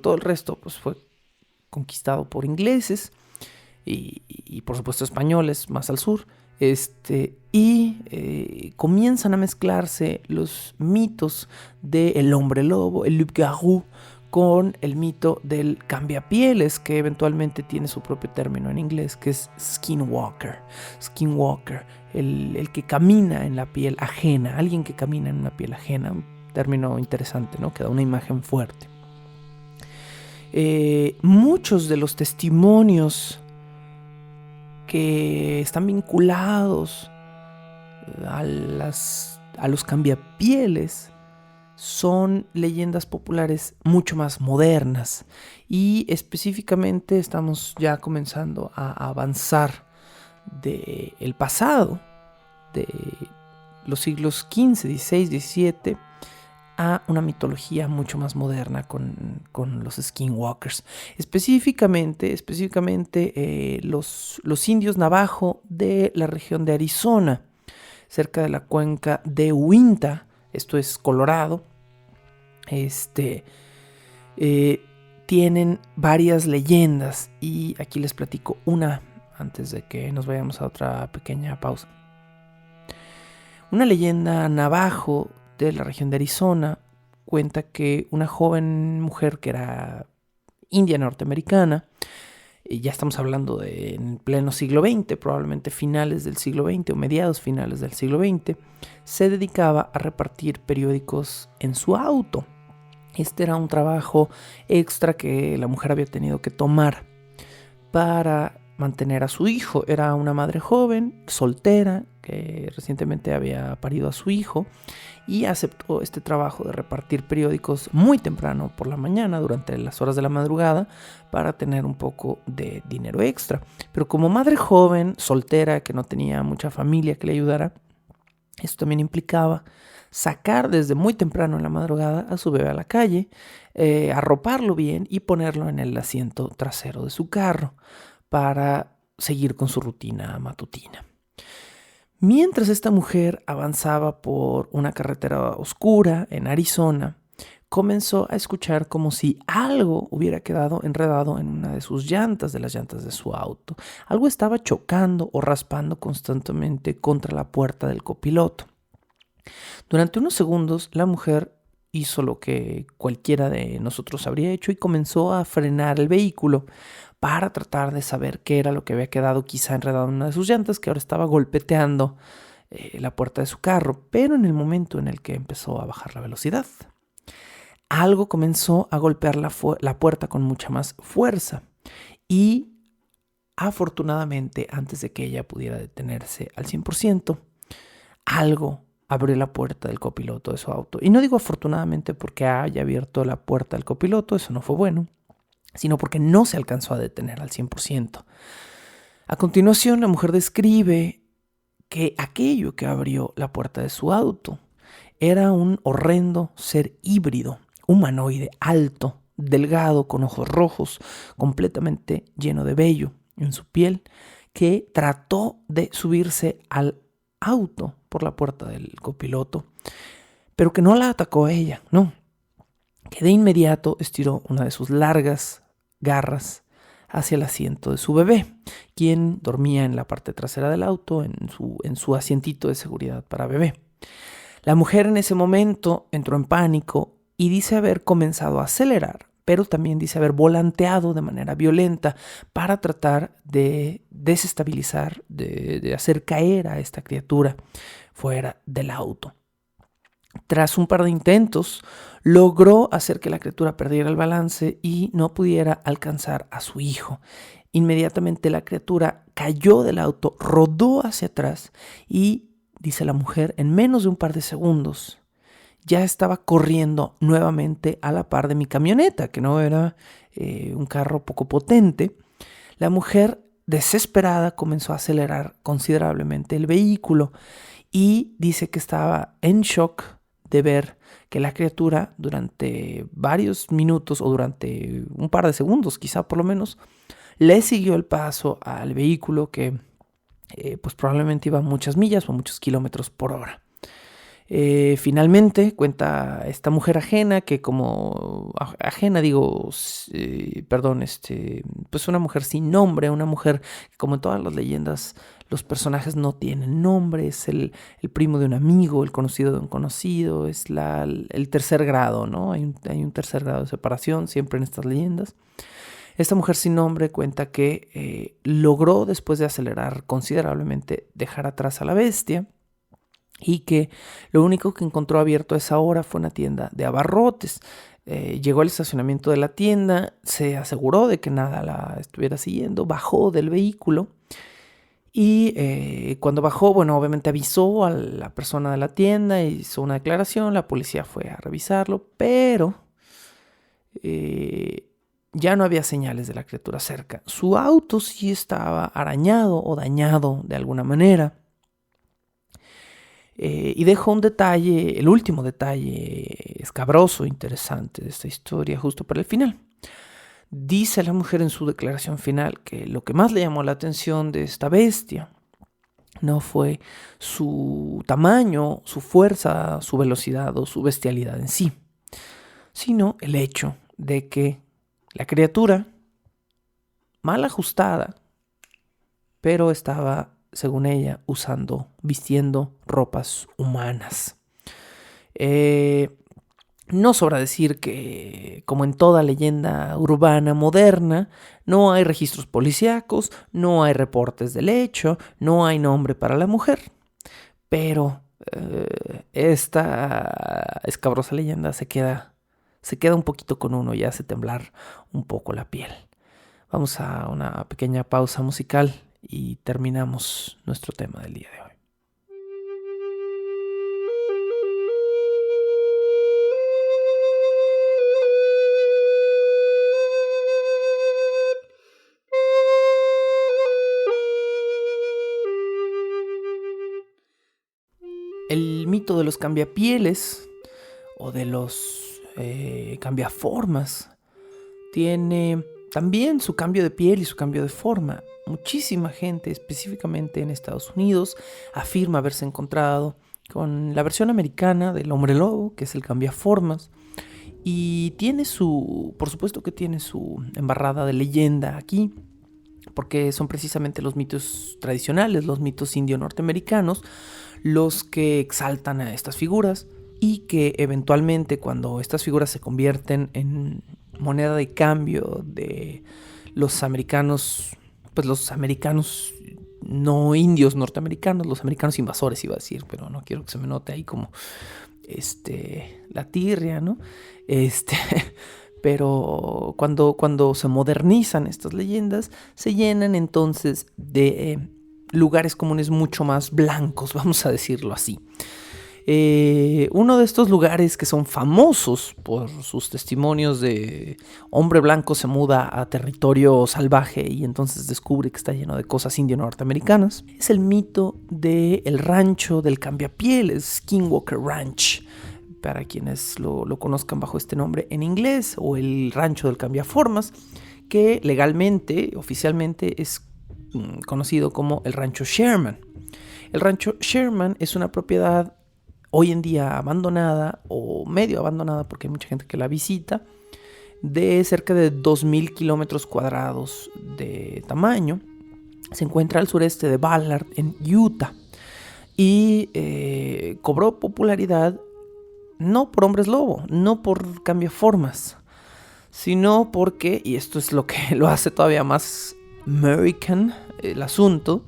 todo el resto pues fue conquistado por ingleses y por supuesto españoles más al sur. Comienzan a mezclarse los mitos del hombre lobo, el loup-garou, con el mito del cambiapieles, que eventualmente tiene su propio término en inglés, que es skinwalker. Skinwalker, el que camina en la piel ajena, alguien que camina en una piel ajena, un término interesante, ¿no? Que da una imagen fuerte. Muchos de los testimonios que están vinculados a los cambiapieles son leyendas populares mucho más modernas, y específicamente estamos ya comenzando a avanzar del pasado, de los siglos XV, XVI, XVII, a una mitología mucho más moderna con los skinwalkers. Específicamente los indios navajo de la región de Arizona, cerca de la cuenca de Uinta, esto es Colorado. Tienen varias leyendas, y aquí les platico una antes de que nos vayamos a otra pequeña pausa. Una leyenda navajo de la región de Arizona cuenta que una joven mujer que era india norteamericana, y ya estamos hablando de en pleno siglo XX, probablemente finales del siglo XX o mediados finales del siglo XX, se dedicaba a repartir periódicos en su auto. Este era un trabajo extra que la mujer había tenido que tomar para mantener a su hijo. Era una madre joven, soltera, que recientemente había parido a su hijo, y aceptó este trabajo de repartir periódicos muy temprano por la mañana, durante las horas de la madrugada, para tener un poco de dinero extra. Pero como madre joven, soltera, que no tenía mucha familia que le ayudara, esto también implicaba sacar desde muy temprano en la madrugada a su bebé a la calle, arroparlo bien y ponerlo en el asiento trasero de su carro para seguir con su rutina matutina. Mientras esta mujer avanzaba por una carretera oscura en Arizona, comenzó a escuchar como si algo hubiera quedado enredado en una de sus llantas, de las llantas de su auto. Algo estaba chocando o raspando constantemente contra la puerta del copiloto. Durante unos segundos, la mujer hizo lo que cualquiera de nosotros habría hecho y comenzó a frenar el vehículo para tratar de saber qué era lo que había quedado quizá enredado en una de sus llantas, que ahora estaba golpeteando la puerta de su carro. Pero en el momento en el que empezó a bajar la velocidad, algo comenzó a golpear la puerta con mucha más fuerza, y afortunadamente, antes de que ella pudiera detenerse al 100%, algo abrió la puerta del copiloto de su auto. Y no digo afortunadamente porque haya abierto la puerta del copiloto, eso no fue bueno, sino porque no se alcanzó a detener al 100%. A continuación, la mujer describe que aquello que abrió la puerta de su auto era un horrendo ser híbrido, humanoide, alto, delgado, con ojos rojos, completamente lleno de vello en su piel, que trató de subirse al auto por la puerta del copiloto, pero que no la atacó a ella, no, que de inmediato estiró una de sus largas garras hacia el asiento de su bebé, quien dormía en la parte trasera del auto, en su asientito de seguridad para bebé. La mujer en ese momento entró en pánico y dice haber comenzado a acelerar, pero también dice haber volanteado de manera violenta para tratar de desestabilizar, de hacer caer a esta criatura fuera del auto. Tras un par de intentos, logró hacer que la criatura perdiera el balance y no pudiera alcanzar a su hijo. Inmediatamente la criatura cayó del auto, rodó hacia atrás y, dice la mujer, en menos de un par de segundos ya estaba corriendo nuevamente a la par de mi camioneta, que no era un carro poco potente. La mujer desesperada, comenzó a acelerar considerablemente el vehículo y dice que estaba en shock de ver que la criatura durante varios minutos o durante un par de segundos, quizá por lo menos, le siguió el paso al vehículo que pues probablemente iba a muchas millas o muchos kilómetros por hora. Finalmente cuenta esta mujer ajena que pues una mujer sin nombre, una mujer que, como en todas las leyendas, los personajes no tienen nombre, es el primo de un amigo, el conocido de un conocido, es el tercer grado, ¿no? Hay un tercer grado de separación siempre en estas leyendas. Esta mujer sin nombre cuenta que logró, después de acelerar considerablemente, dejar atrás a la bestia, y que lo único que encontró abierto a esa hora fue una tienda de abarrotes. Llegó al estacionamiento de la tienda, se aseguró de que nada la estuviera siguiendo, bajó del vehículo y cuando bajó, bueno, obviamente avisó a la persona de la tienda, hizo una declaración, la policía fue a revisarlo, pero ya no había señales de la criatura cerca. Su auto sí estaba arañado o dañado de alguna manera. Y dejó un detalle, el último detalle escabroso, interesante de esta historia, justo para el final. Dice la mujer en su declaración final que lo que más le llamó la atención de esta bestia no fue su tamaño, su fuerza, su velocidad o su bestialidad en sí, sino el hecho de que la criatura, mal ajustada, pero estaba, según ella, vistiendo ropas humanas. No sobra decir que, como en toda leyenda urbana moderna, no hay registros policíacos, no hay reportes del hecho, no hay nombre para la mujer. Pero esta escabrosa leyenda se queda un poquito con uno y hace temblar un poco la piel. Vamos a una pequeña pausa musical y terminamos nuestro tema del día de hoy. El mito de los cambiapieles o de los cambiaformas tiene también su cambio de piel y su cambio de forma. Muchísima gente, específicamente en Estados Unidos, afirma haberse encontrado con la versión americana del hombre lobo, que es el cambiaformas, y por supuesto que tiene su embarrada de leyenda aquí, porque son precisamente los mitos tradicionales, los mitos indio-norteamericanos, los que exaltan a estas figuras y que eventualmente, cuando estas figuras se convierten en moneda de cambio de los americanos, pues los americanos no indios norteamericanos, los americanos invasores iba a decir, pero no quiero que se me note ahí como la tirria, ¿no? Pero cuando se modernizan estas leyendas, se llenan entonces de lugares comunes mucho más blancos, vamos a decirlo así. Uno de estos lugares que son famosos por sus testimonios de hombre blanco se muda a territorio salvaje y entonces descubre que está lleno de cosas indio-norteamericanas, es el mito del rancho del cambiapieles, Skinwalker Ranch, para quienes lo conozcan bajo este nombre en inglés, o el rancho del cambiaformas, que legalmente, oficialmente, es conocido como el rancho Sherman. El rancho Sherman es una propiedad hoy en día abandonada o medio abandonada, porque hay mucha gente que la visita, de cerca de 2,000 kilómetros cuadrados de tamaño. Se encuentra al sureste de Ballard, en Utah, y cobró popularidad no por hombres lobo, no por cambiaformas, sino porque, y esto es lo que lo hace todavía más American el asunto,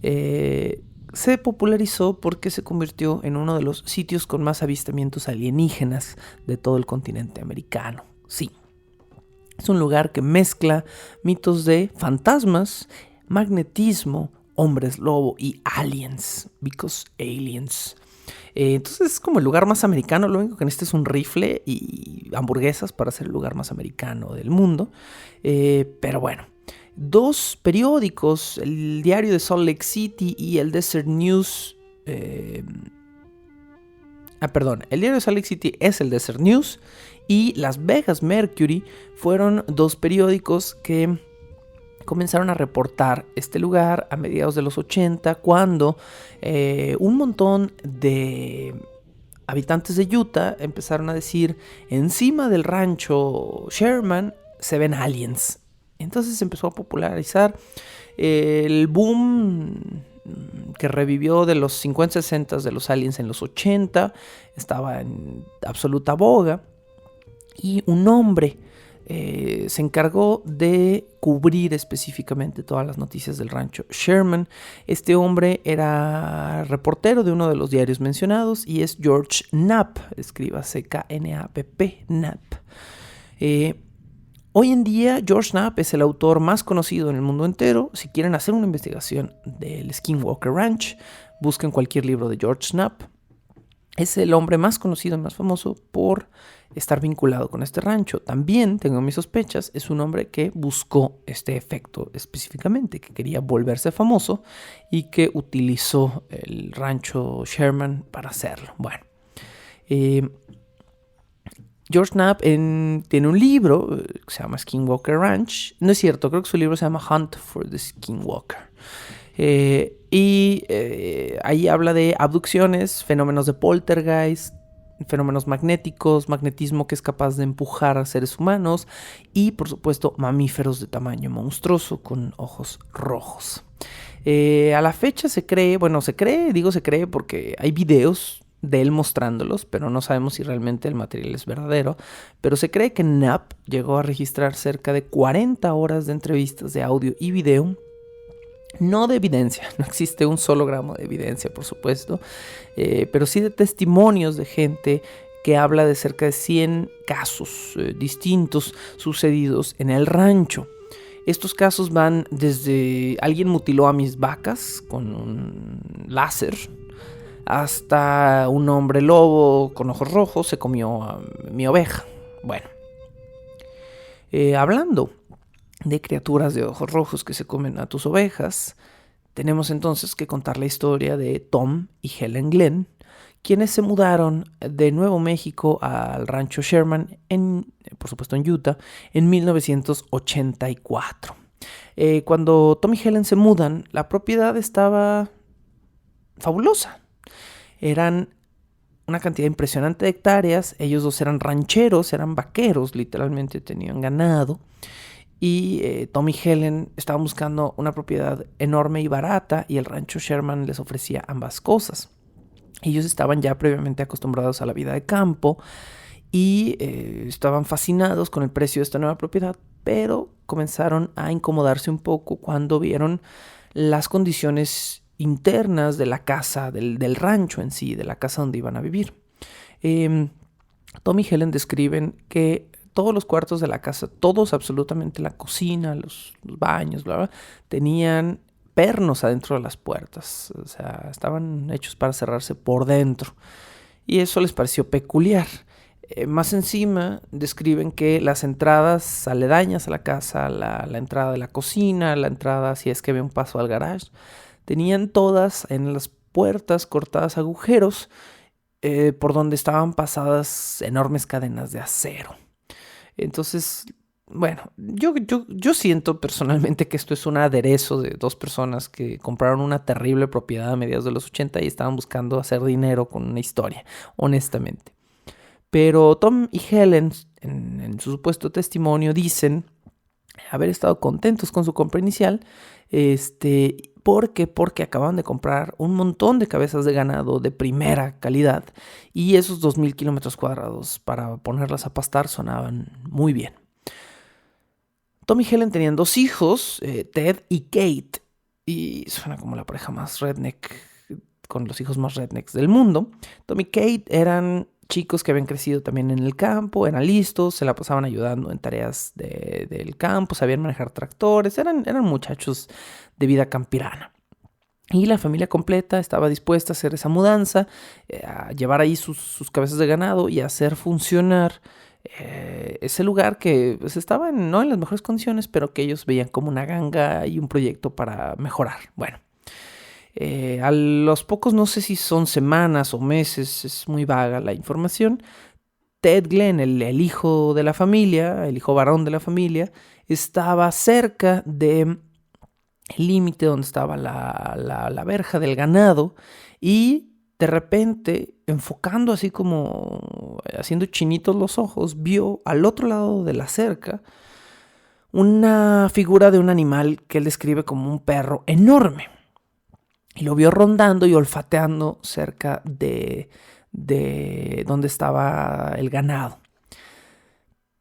se popularizó porque se convirtió en uno de los sitios con más avistamientos alienígenas de todo el continente americano. Sí, es un lugar que mezcla mitos de fantasmas, magnetismo, hombres lobo y aliens, because aliens. Entonces es como el lugar más americano. Lo único que necesita es un rifle y hamburguesas para ser el lugar más americano del mundo. Pero bueno, Dos periódicos, el diario de Salt Lake City y el Desert News. El diario de Salt Lake City es el Desert News y Las Vegas Mercury fueron dos periódicos que comenzaron a reportar este lugar a mediados de los 80, cuando un montón de habitantes de Utah empezaron a decir: encima del rancho Sherman se ven aliens. Entonces se empezó a popularizar el boom que revivió de los 50, 60 de los aliens en los 80, estaba en absoluta boga, y un hombre se encargó de cubrir específicamente todas las noticias del rancho Sherman. Este hombre era reportero de uno de los diarios mencionados y es George Knapp, escríbase Knapp, Knapp. Hoy en día George Knapp es el autor más conocido en el mundo entero. Si quieren hacer una investigación del Skinwalker Ranch, busquen cualquier libro de George Knapp. Es el hombre más conocido y más famoso por estar vinculado con este rancho. También, tengo mis sospechas, es un hombre que buscó este efecto específicamente, que quería volverse famoso y que utilizó el rancho Sherman para hacerlo. Bueno, George Knapp tiene un libro que se llama Skinwalker Ranch. No es cierto, creo que su libro se llama Hunt for the Skinwalker. Ahí habla de abducciones, fenómenos de poltergeist, fenómenos magnéticos, magnetismo que es capaz de empujar a seres humanos y, por supuesto, mamíferos de tamaño monstruoso con ojos rojos. A la fecha se cree porque hay videos de él mostrándolos, pero no sabemos si realmente el material es verdadero, pero se cree que Knapp llegó a registrar cerca de 40 horas de entrevistas de audio y video. No de evidencia, no existe un solo gramo de evidencia, por supuesto, pero sí de testimonios de gente que habla de cerca de 100 casos distintos sucedidos en el rancho. Estos casos van desde alguien mutiló a mis vacas con un láser, hasta un hombre lobo con ojos rojos se comió a mi oveja. Bueno, hablando de criaturas de ojos rojos que se comen a tus ovejas, tenemos entonces que contar la historia de Tom y Helen Glenn, quienes se mudaron de Nuevo México al rancho Sherman, por supuesto en Utah, en 1984. Cuando Tom y Helen se mudan, la propiedad estaba fabulosa. Eran una cantidad impresionante de hectáreas. Ellos dos eran rancheros, eran vaqueros, literalmente tenían ganado. Y Tom y Helen estaban buscando una propiedad enorme y barata, y el rancho Sherman les ofrecía ambas cosas. Ellos estaban ya previamente acostumbrados a la vida de campo y estaban fascinados con el precio de esta nueva propiedad, pero comenzaron a incomodarse un poco cuando vieron las condiciones internas de la casa, del rancho en sí, de la casa donde iban a vivir. Tom y Helen describen que todos los cuartos de la casa, todos absolutamente, la cocina, los baños, bla, bla, tenían pernos adentro de las puertas. O sea, estaban hechos para cerrarse por dentro. Y eso les pareció peculiar. Más encima, describen que las entradas aledañas a la casa, la entrada de la cocina, la entrada, si es que había un paso al garage, tenían todas en las puertas cortadas agujeros por donde estaban pasadas enormes cadenas de acero. Entonces, bueno, yo siento personalmente que esto es un aderezo de dos personas que compraron una terrible propiedad a mediados de los 80 y estaban buscando hacer dinero con una historia, honestamente. Pero Tom y Helen, en su supuesto testimonio, dicen haber estado contentos con su compra inicial, porque acababan de comprar un montón de cabezas de ganado de primera calidad y esos 2,000 kilómetros cuadrados para ponerlas a pastar sonaban muy bien. Tom y Helen tenían dos hijos, Ted y Kate, y suena como la pareja más redneck, con los hijos más rednecks del mundo. Tom y Kate eran chicos que habían crecido también en el campo, eran listos, se la pasaban ayudando en tareas del campo, sabían manejar tractores, eran muchachos de vida campirana. Y la familia completa estaba dispuesta a hacer esa mudanza, a llevar ahí sus cabezas de ganado y a hacer funcionar ese lugar que pues, estaba no en las mejores condiciones, pero que ellos veían como una ganga y un proyecto para mejorar. Bueno, a los pocos, no sé si son semanas o meses, es muy vaga la información, Ted Glenn, el hijo de la familia, el hijo varón de la familia, estaba cerca del límite donde estaba la verja del ganado y de repente, enfocando así como haciendo chinitos los ojos, vio al otro lado de la cerca una figura de un animal que él describe como un perro enorme. Y lo vio rondando y olfateando cerca de donde estaba el ganado.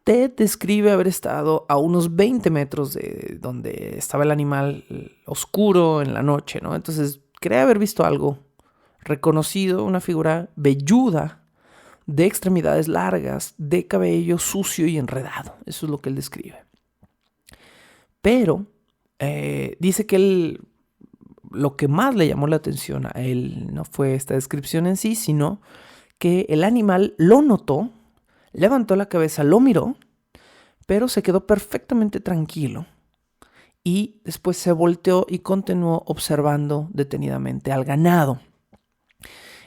Ted describe haber estado a unos 20 metros de donde estaba el animal oscuro en la noche, ¿no? Entonces cree haber visto algo reconocido, una figura velluda, de extremidades largas, de cabello sucio y enredado. Eso es lo que él describe. Pero dice que lo que más le llamó la atención a él no fue esta descripción en sí, sino que el animal lo notó, levantó la cabeza, lo miró, pero se quedó perfectamente tranquilo y después se volteó y continuó observando detenidamente al ganado.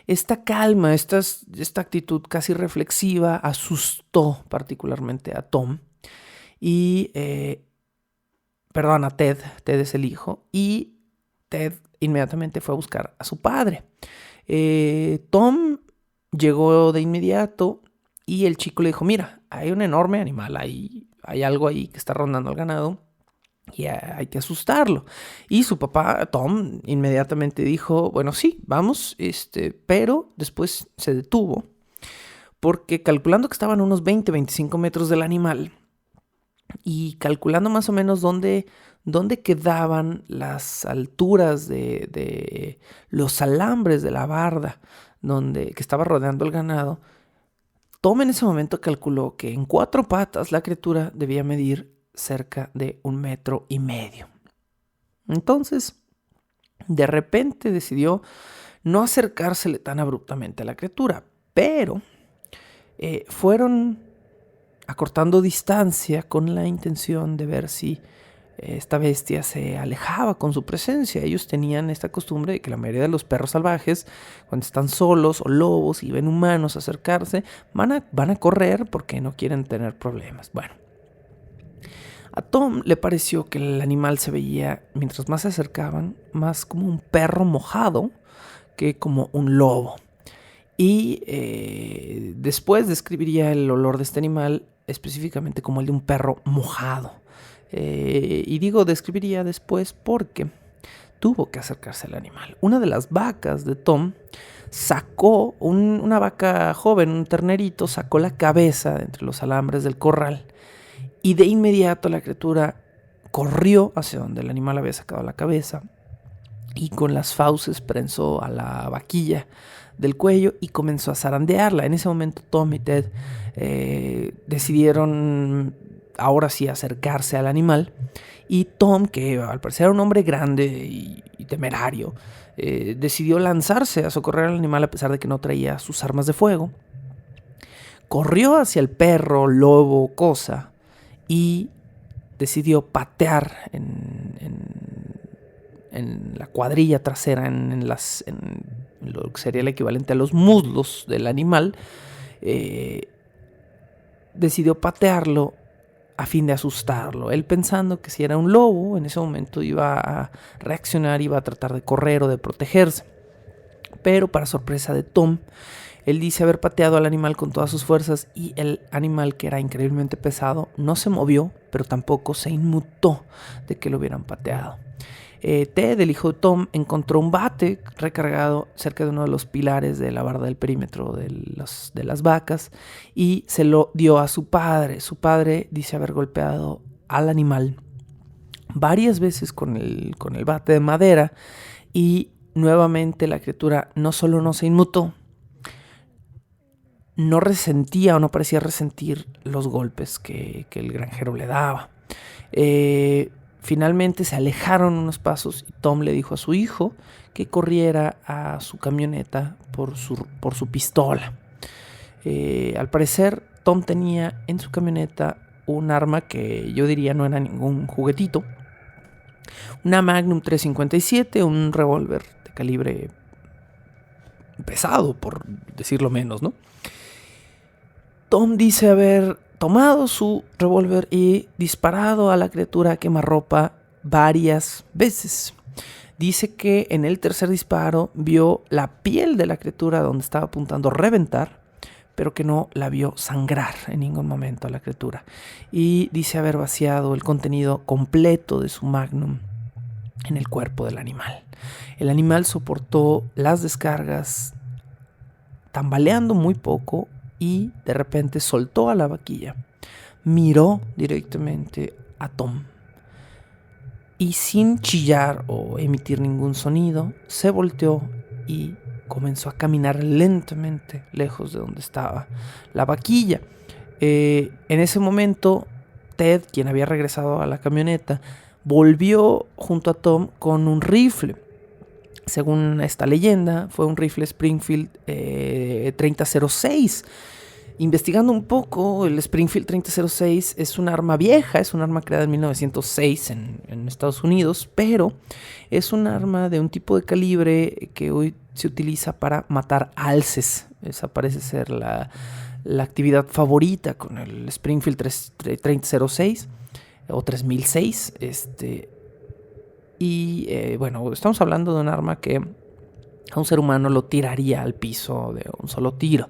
Esta calma, esta actitud casi reflexiva asustó particularmente a Tom y, a Ted. Ted es el hijo y Ted inmediatamente fue a buscar a su padre. Tom llegó de inmediato y el chico le dijo, mira, hay un enorme animal, hay algo ahí que está rondando al ganado y hay que asustarlo. Y su papá, Tom, inmediatamente dijo, bueno, sí, vamos, pero después se detuvo porque calculando que estaban a unos 20-25 metros del animal y calculando más o menos dónde quedaban las alturas de los alambres de la barda que estaba rodeando el ganado, Tom en ese momento calculó que en 4 patas la criatura debía medir cerca de 1,5 metros. Entonces, de repente decidió no acercársele tan abruptamente a la criatura, pero fueron acortando distancia con la intención de ver si esta bestia se alejaba con su presencia. Ellos tenían esta costumbre de que la mayoría de los perros salvajes, cuando están solos o lobos y ven humanos acercarse, van a correr porque no quieren tener problemas. Bueno, a Tom le pareció que el animal se veía, mientras más se acercaban, más como un perro mojado que como un lobo. Y después describiría el olor de este animal específicamente como el de un perro mojado. Y digo describiría después porque tuvo que acercarse al animal. Una de las vacas de Tom sacó, una vaca joven, un ternerito, sacó la cabeza de entre los alambres del corral y de inmediato la criatura corrió hacia donde el animal había sacado la cabeza y con las fauces prensó a la vaquilla del cuello y comenzó a zarandearla. En ese momento Tom y Ted decidieron ahora sí acercarse al animal y Tom, que al parecer era un hombre grande y temerario, decidió lanzarse a socorrer al animal a pesar de que no traía sus armas de fuego. Corrió hacia el perro, lobo, cosa y decidió patear en la cuadrilla trasera, en lo que sería el equivalente a los muslos del animal. Decidió patearlo a fin de asustarlo. Él pensando que si era un lobo, en ese momento iba a reaccionar, iba a tratar de correr o de protegerse. Pero para sorpresa de Tom, él dice haber pateado al animal con todas sus fuerzas y el animal, que era increíblemente pesado, no se movió, pero tampoco se inmutó de que lo hubieran pateado. Ted, el hijo de Tom, encontró un bate recargado cerca de uno de los pilares de la barda del perímetro de las vacas y se lo dio a su padre. Su padre dice haber golpeado al animal varias veces con el bate de madera y nuevamente la criatura no solo no se inmutó, no resentía o no parecía resentir los golpes que el granjero le daba. Finalmente se alejaron unos pasos y Tom le dijo a su hijo que corriera a su camioneta por su pistola. Al parecer Tom tenía en su camioneta un arma que yo diría no era ningún juguetito. Una Magnum 357, un revólver de calibre pesado, por decirlo menos, ¿no? Tom dice haber tomado su revólver y disparado a la criatura a quemarropa varias veces. Dice que en el tercer disparo vio la piel de la criatura donde estaba apuntando reventar, pero que no la vio sangrar en ningún momento a la criatura. Y dice haber vaciado el contenido completo de su Magnum en el cuerpo del animal. El animal soportó las descargas tambaleando muy poco y de repente soltó a la vaquilla, miró directamente a Tom y sin chillar o emitir ningún sonido, se volteó y comenzó a caminar lentamente lejos de donde estaba la vaquilla. En ese momento, Ted, quien había regresado a la camioneta, volvió junto a Tom con un rifle. Según esta leyenda, fue un rifle Springfield 3006. Investigando un poco, el Springfield 3006 es un arma vieja, es un arma creada en 1906 en Estados Unidos, pero es un arma de un tipo de calibre que hoy se utiliza para matar alces. Esa parece ser la actividad favorita con el Springfield 3006 o 3006. Bueno, estamos hablando de un arma que a un ser humano lo tiraría al piso de un solo tiro.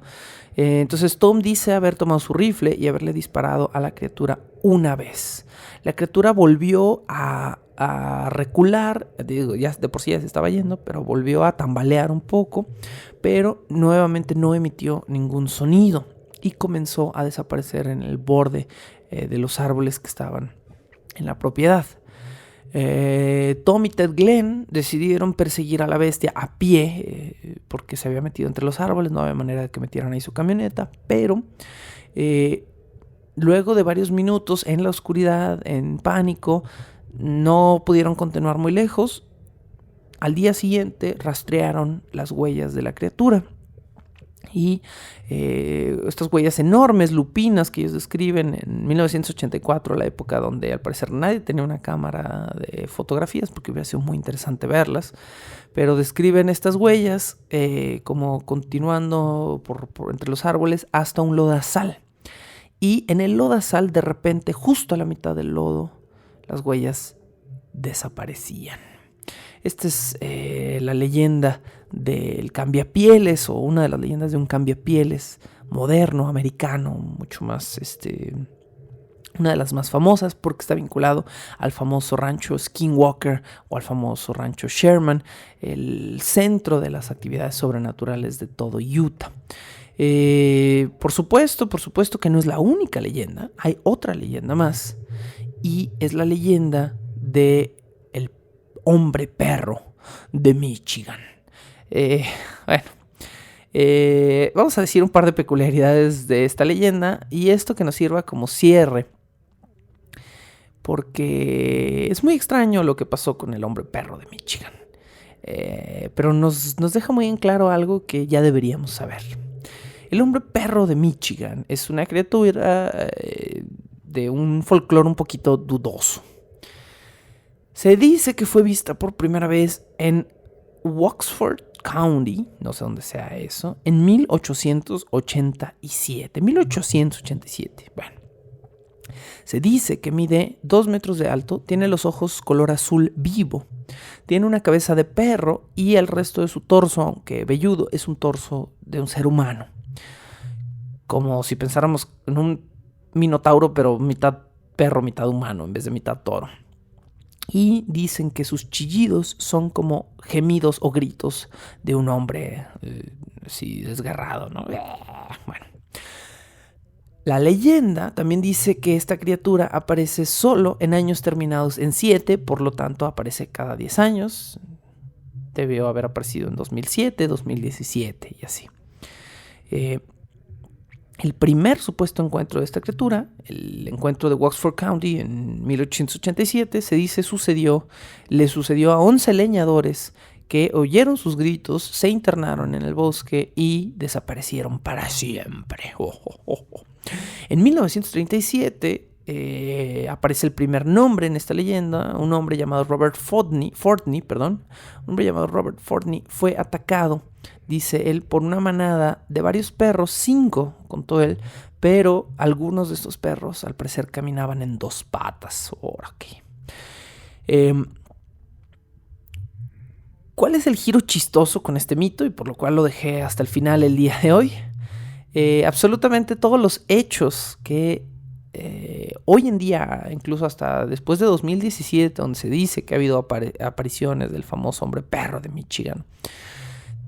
Entonces Tom dice haber tomado su rifle y haberle disparado a la criatura una vez. La criatura volvió a recular, digo, ya de por sí ya se estaba yendo, pero volvió a tambalear un poco, pero nuevamente no emitió ningún sonido y comenzó a desaparecer en el borde de los árboles que estaban en la propiedad. Tom y Ted Glenn decidieron perseguir a la bestia a pie porque se había metido entre los árboles, no había manera de que metieran ahí su camioneta, pero luego de varios minutos en la oscuridad, en pánico, no pudieron continuar muy lejos. Al día siguiente rastrearon las huellas de la criatura. Y estas huellas enormes, lupinas, que ellos describen en 1984, la época donde al parecer nadie tenía una cámara de fotografías, porque hubiera sido muy interesante verlas, pero describen estas huellas como continuando por entre los árboles hasta un lodazal. Y en el lodazal, de repente, justo a la mitad del lodo, las huellas desaparecían. Esta es la leyenda del cambiapieles, o una de las leyendas de un cambiapieles moderno, americano, mucho más, una de las más famosas porque está vinculado al famoso rancho Skinwalker o al famoso rancho Sherman, el centro de las actividades sobrenaturales de todo Utah. Por supuesto que no es la única leyenda, hay otra leyenda más, y es la leyenda de el hombre perro de Michigan. Vamos a decir un par de peculiaridades de esta leyenda y esto que nos sirva como cierre, porque es muy extraño lo que pasó con el hombre perro de Michigan, pero nos deja muy en claro algo que ya deberíamos saber. El hombre perro de Michigan es una criatura de un folclore un poquito dudoso. Se dice que fue vista por primera vez en Oxford County, no sé dónde sea eso, en 1887. Bueno, se dice que mide 2 metros de alto, tiene los ojos color azul vivo, tiene una cabeza de perro y el resto de su torso, aunque velludo, es un torso de un ser humano. Como si pensáramos en un minotauro, pero mitad perro, mitad humano, en vez de mitad toro. Y dicen que sus chillidos son como gemidos o gritos de un hombre así desgarrado, ¿no? Bueno. La leyenda también dice que esta criatura aparece solo en años terminados en 7, por lo tanto aparece cada 10 años. Debió haber aparecido en 2007, 2017 y así. El primer supuesto encuentro de esta criatura, el encuentro de Oxford County en 1887, se dice le sucedió a 11 leñadores que oyeron sus gritos, se internaron en el bosque y desaparecieron para siempre. En 1937 aparece el primer nombre en esta leyenda, un hombre llamado Robert Fortney, fue atacado, dice él, por una manada de varios perros, 5 contó él, pero algunos de estos perros al parecer caminaban en 2 patas. ¿Cuál es el giro chistoso con este mito y por lo cual lo dejé hasta el final el día de hoy? Absolutamente todos los hechos que hoy en día, incluso hasta después de 2017, donde se dice que ha habido apariciones del famoso hombre perro de Michigan,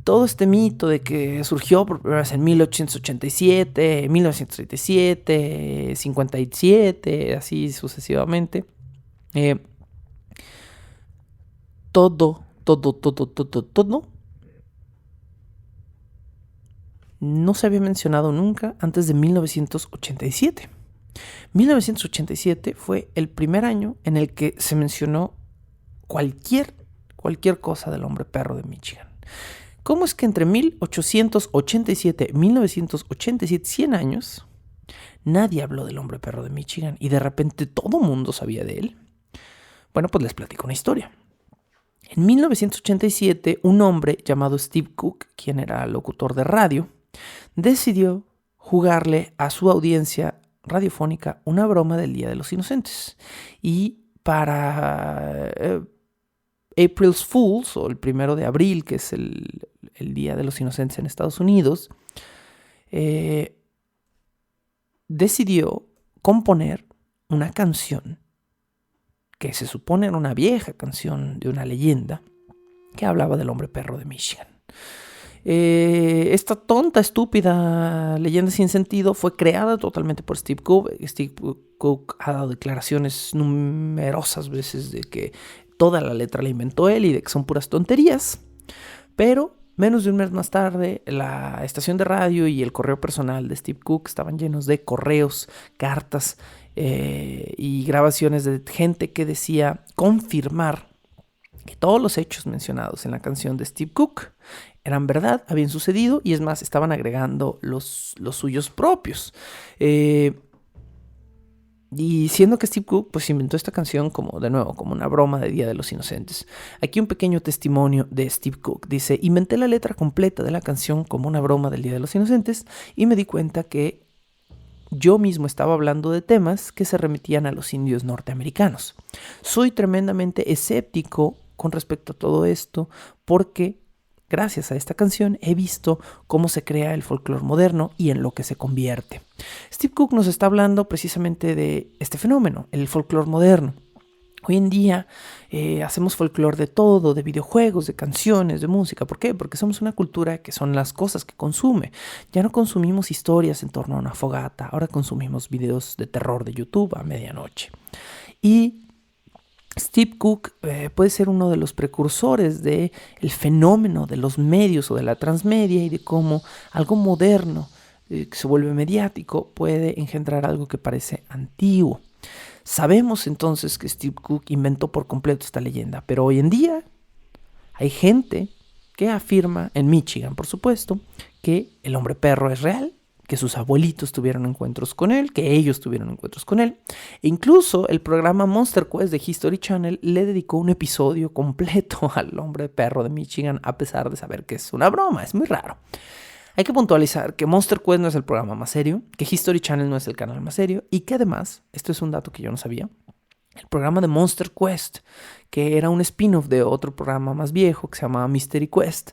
todo este mito de que surgió por primera vez en 1887, 1937, 57, así sucesivamente, todo no se había mencionado nunca antes de 1987. 1987 fue el primer año en el que se mencionó cualquier cosa del hombre perro de Michigan. ¿Cómo es que entre 1887 y 1987, 100 años, nadie habló del hombre perro de Michigan y de repente todo mundo sabía de él? Bueno, pues les platico una historia. En 1987, un hombre llamado Steve Cook, quien era locutor de radio, decidió jugarle a su audiencia radiofónica una broma del Día de los Inocentes. Y para April's Fools, o el 1 de abril, que es el Día de los Inocentes en Estados Unidos, decidió componer una canción que se supone era una vieja canción de una leyenda que hablaba del hombre perro de Michigan. Esta tonta, estúpida leyenda sin sentido fue creada totalmente por Steve Cook. Steve Cook ha dado declaraciones numerosas veces de que toda la letra la inventó él y de que son puras tonterías. Pero menos de un mes más tarde, la estación de radio y el correo personal de Steve Cook estaban llenos de correos, cartas y grabaciones de gente que decía confirmar que todos los hechos mencionados en la canción de Steve Cook eran verdad, habían sucedido, y es más, estaban agregando los suyos propios. Y siendo que Steve Cook pues inventó esta canción como una broma de Día de los Inocentes. Aquí un pequeño testimonio de Steve Cook. Dice: inventé la letra completa de la canción como una broma del Día de los Inocentes y me di cuenta que yo mismo estaba hablando de temas que se remitían a los indios norteamericanos. Soy tremendamente escéptico con respecto a todo esto porque gracias a esta canción he visto cómo se crea el folclore moderno y en lo que se convierte. Steve Cook nos está hablando precisamente de este fenómeno, el folclore moderno. Hoy en día hacemos folclore de todo, de videojuegos, de canciones, de música. ¿Por qué? Porque somos una cultura que son las cosas que consume. Ya no consumimos historias en torno a una fogata, ahora consumimos videos de terror de YouTube a medianoche. Y Steve Cook puede ser uno de los precursores del fenómeno de los medios o de la transmedia y de cómo algo moderno que se vuelve mediático puede engendrar algo que parece antiguo. Sabemos entonces que Steve Cook inventó por completo esta leyenda, pero hoy en día hay gente que afirma, en Michigan por supuesto, que el hombre perro es real, que sus abuelitos tuvieron encuentros con él, que ellos tuvieron encuentros con él. E incluso el programa Monster Quest de History Channel le dedicó un episodio completo al hombre perro de Michigan, a pesar de saber que es una broma, es muy raro. Hay que puntualizar que Monster Quest no es el programa más serio, que History Channel no es el canal más serio y que además, esto es un dato que yo no sabía, el programa de Monster Quest, que era un spin-off de otro programa más viejo que se llamaba Mystery Quest,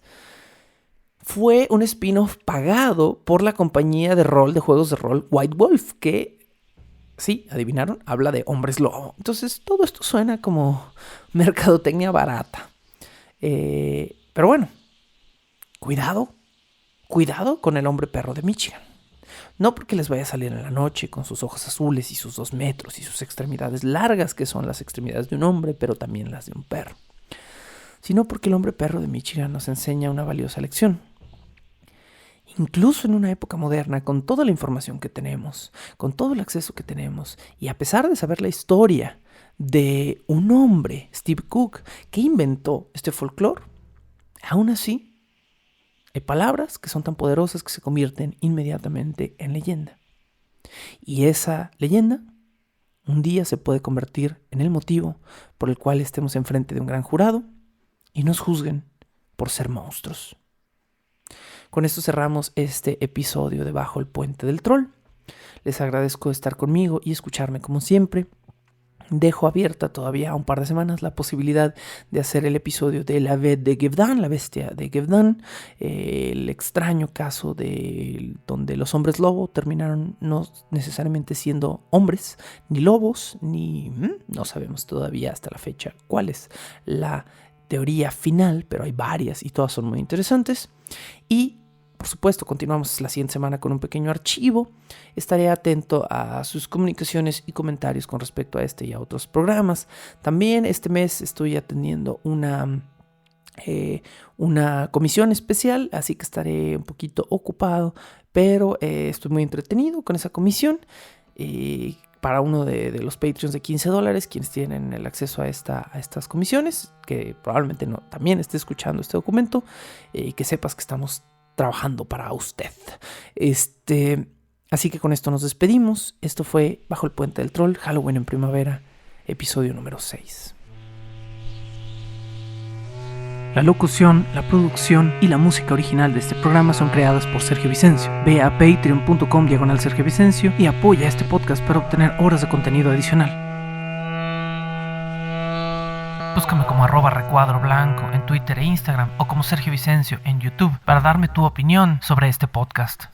fue un spin-off pagado por la compañía de juegos de rol White Wolf, que, sí, adivinaron, habla de hombres lobo. Entonces todo esto suena como mercadotecnia barata. Pero bueno, cuidado con el hombre perro de Michigan. No porque les vaya a salir en la noche con sus ojos azules y sus 2 metros y sus extremidades largas, que son las extremidades de un hombre, pero también las de un perro, sino porque el hombre perro de Michigan nos enseña una valiosa lección. Incluso en una época moderna, con toda la información que tenemos, con todo el acceso que tenemos, y a pesar de saber la historia de un hombre, Steve Cook, que inventó este folclore, aún así hay palabras que son tan poderosas que se convierten inmediatamente en leyenda. Y esa leyenda un día se puede convertir en el motivo por el cual estemos enfrente de un gran jurado y nos juzguen por ser monstruos. Con esto cerramos este episodio de Bajo el Puente del Troll. Les agradezco estar conmigo y escucharme como siempre. Dejo abierta todavía un par de semanas la posibilidad de hacer el episodio de la Bête de Gévaudan, la bestia de Gévaudan, el extraño caso de donde los hombres lobo terminaron no necesariamente siendo hombres, ni lobos, ni no sabemos todavía hasta la fecha cuál es la teoría final, pero hay varias y todas son muy interesantes. Y por supuesto, continuamos la siguiente semana con un pequeño archivo. Estaré atento a sus comunicaciones y comentarios con respecto a este y a otros programas. También este mes estoy atendiendo una comisión especial, así que estaré un poquito ocupado, pero estoy muy entretenido con esa comisión. Para uno de los Patreons de $15, quienes tienen el acceso a estas comisiones, que probablemente no, también esté escuchando este documento, y que sepas que estamos trabajando para usted. Así que con esto nos despedimos. Esto fue Bajo el Puente del Troll, Halloween en Primavera, episodio número 6. La locución, la producción y la música original de este programa son creadas por Sergio Vicencio. Ve a patreon.com/Sergio Vicencio y apoya este podcast para obtener horas de contenido adicional. Búscame como @recuadroblanco en Twitter e Instagram o como Sergio Vicencio en YouTube para darme tu opinión sobre este podcast.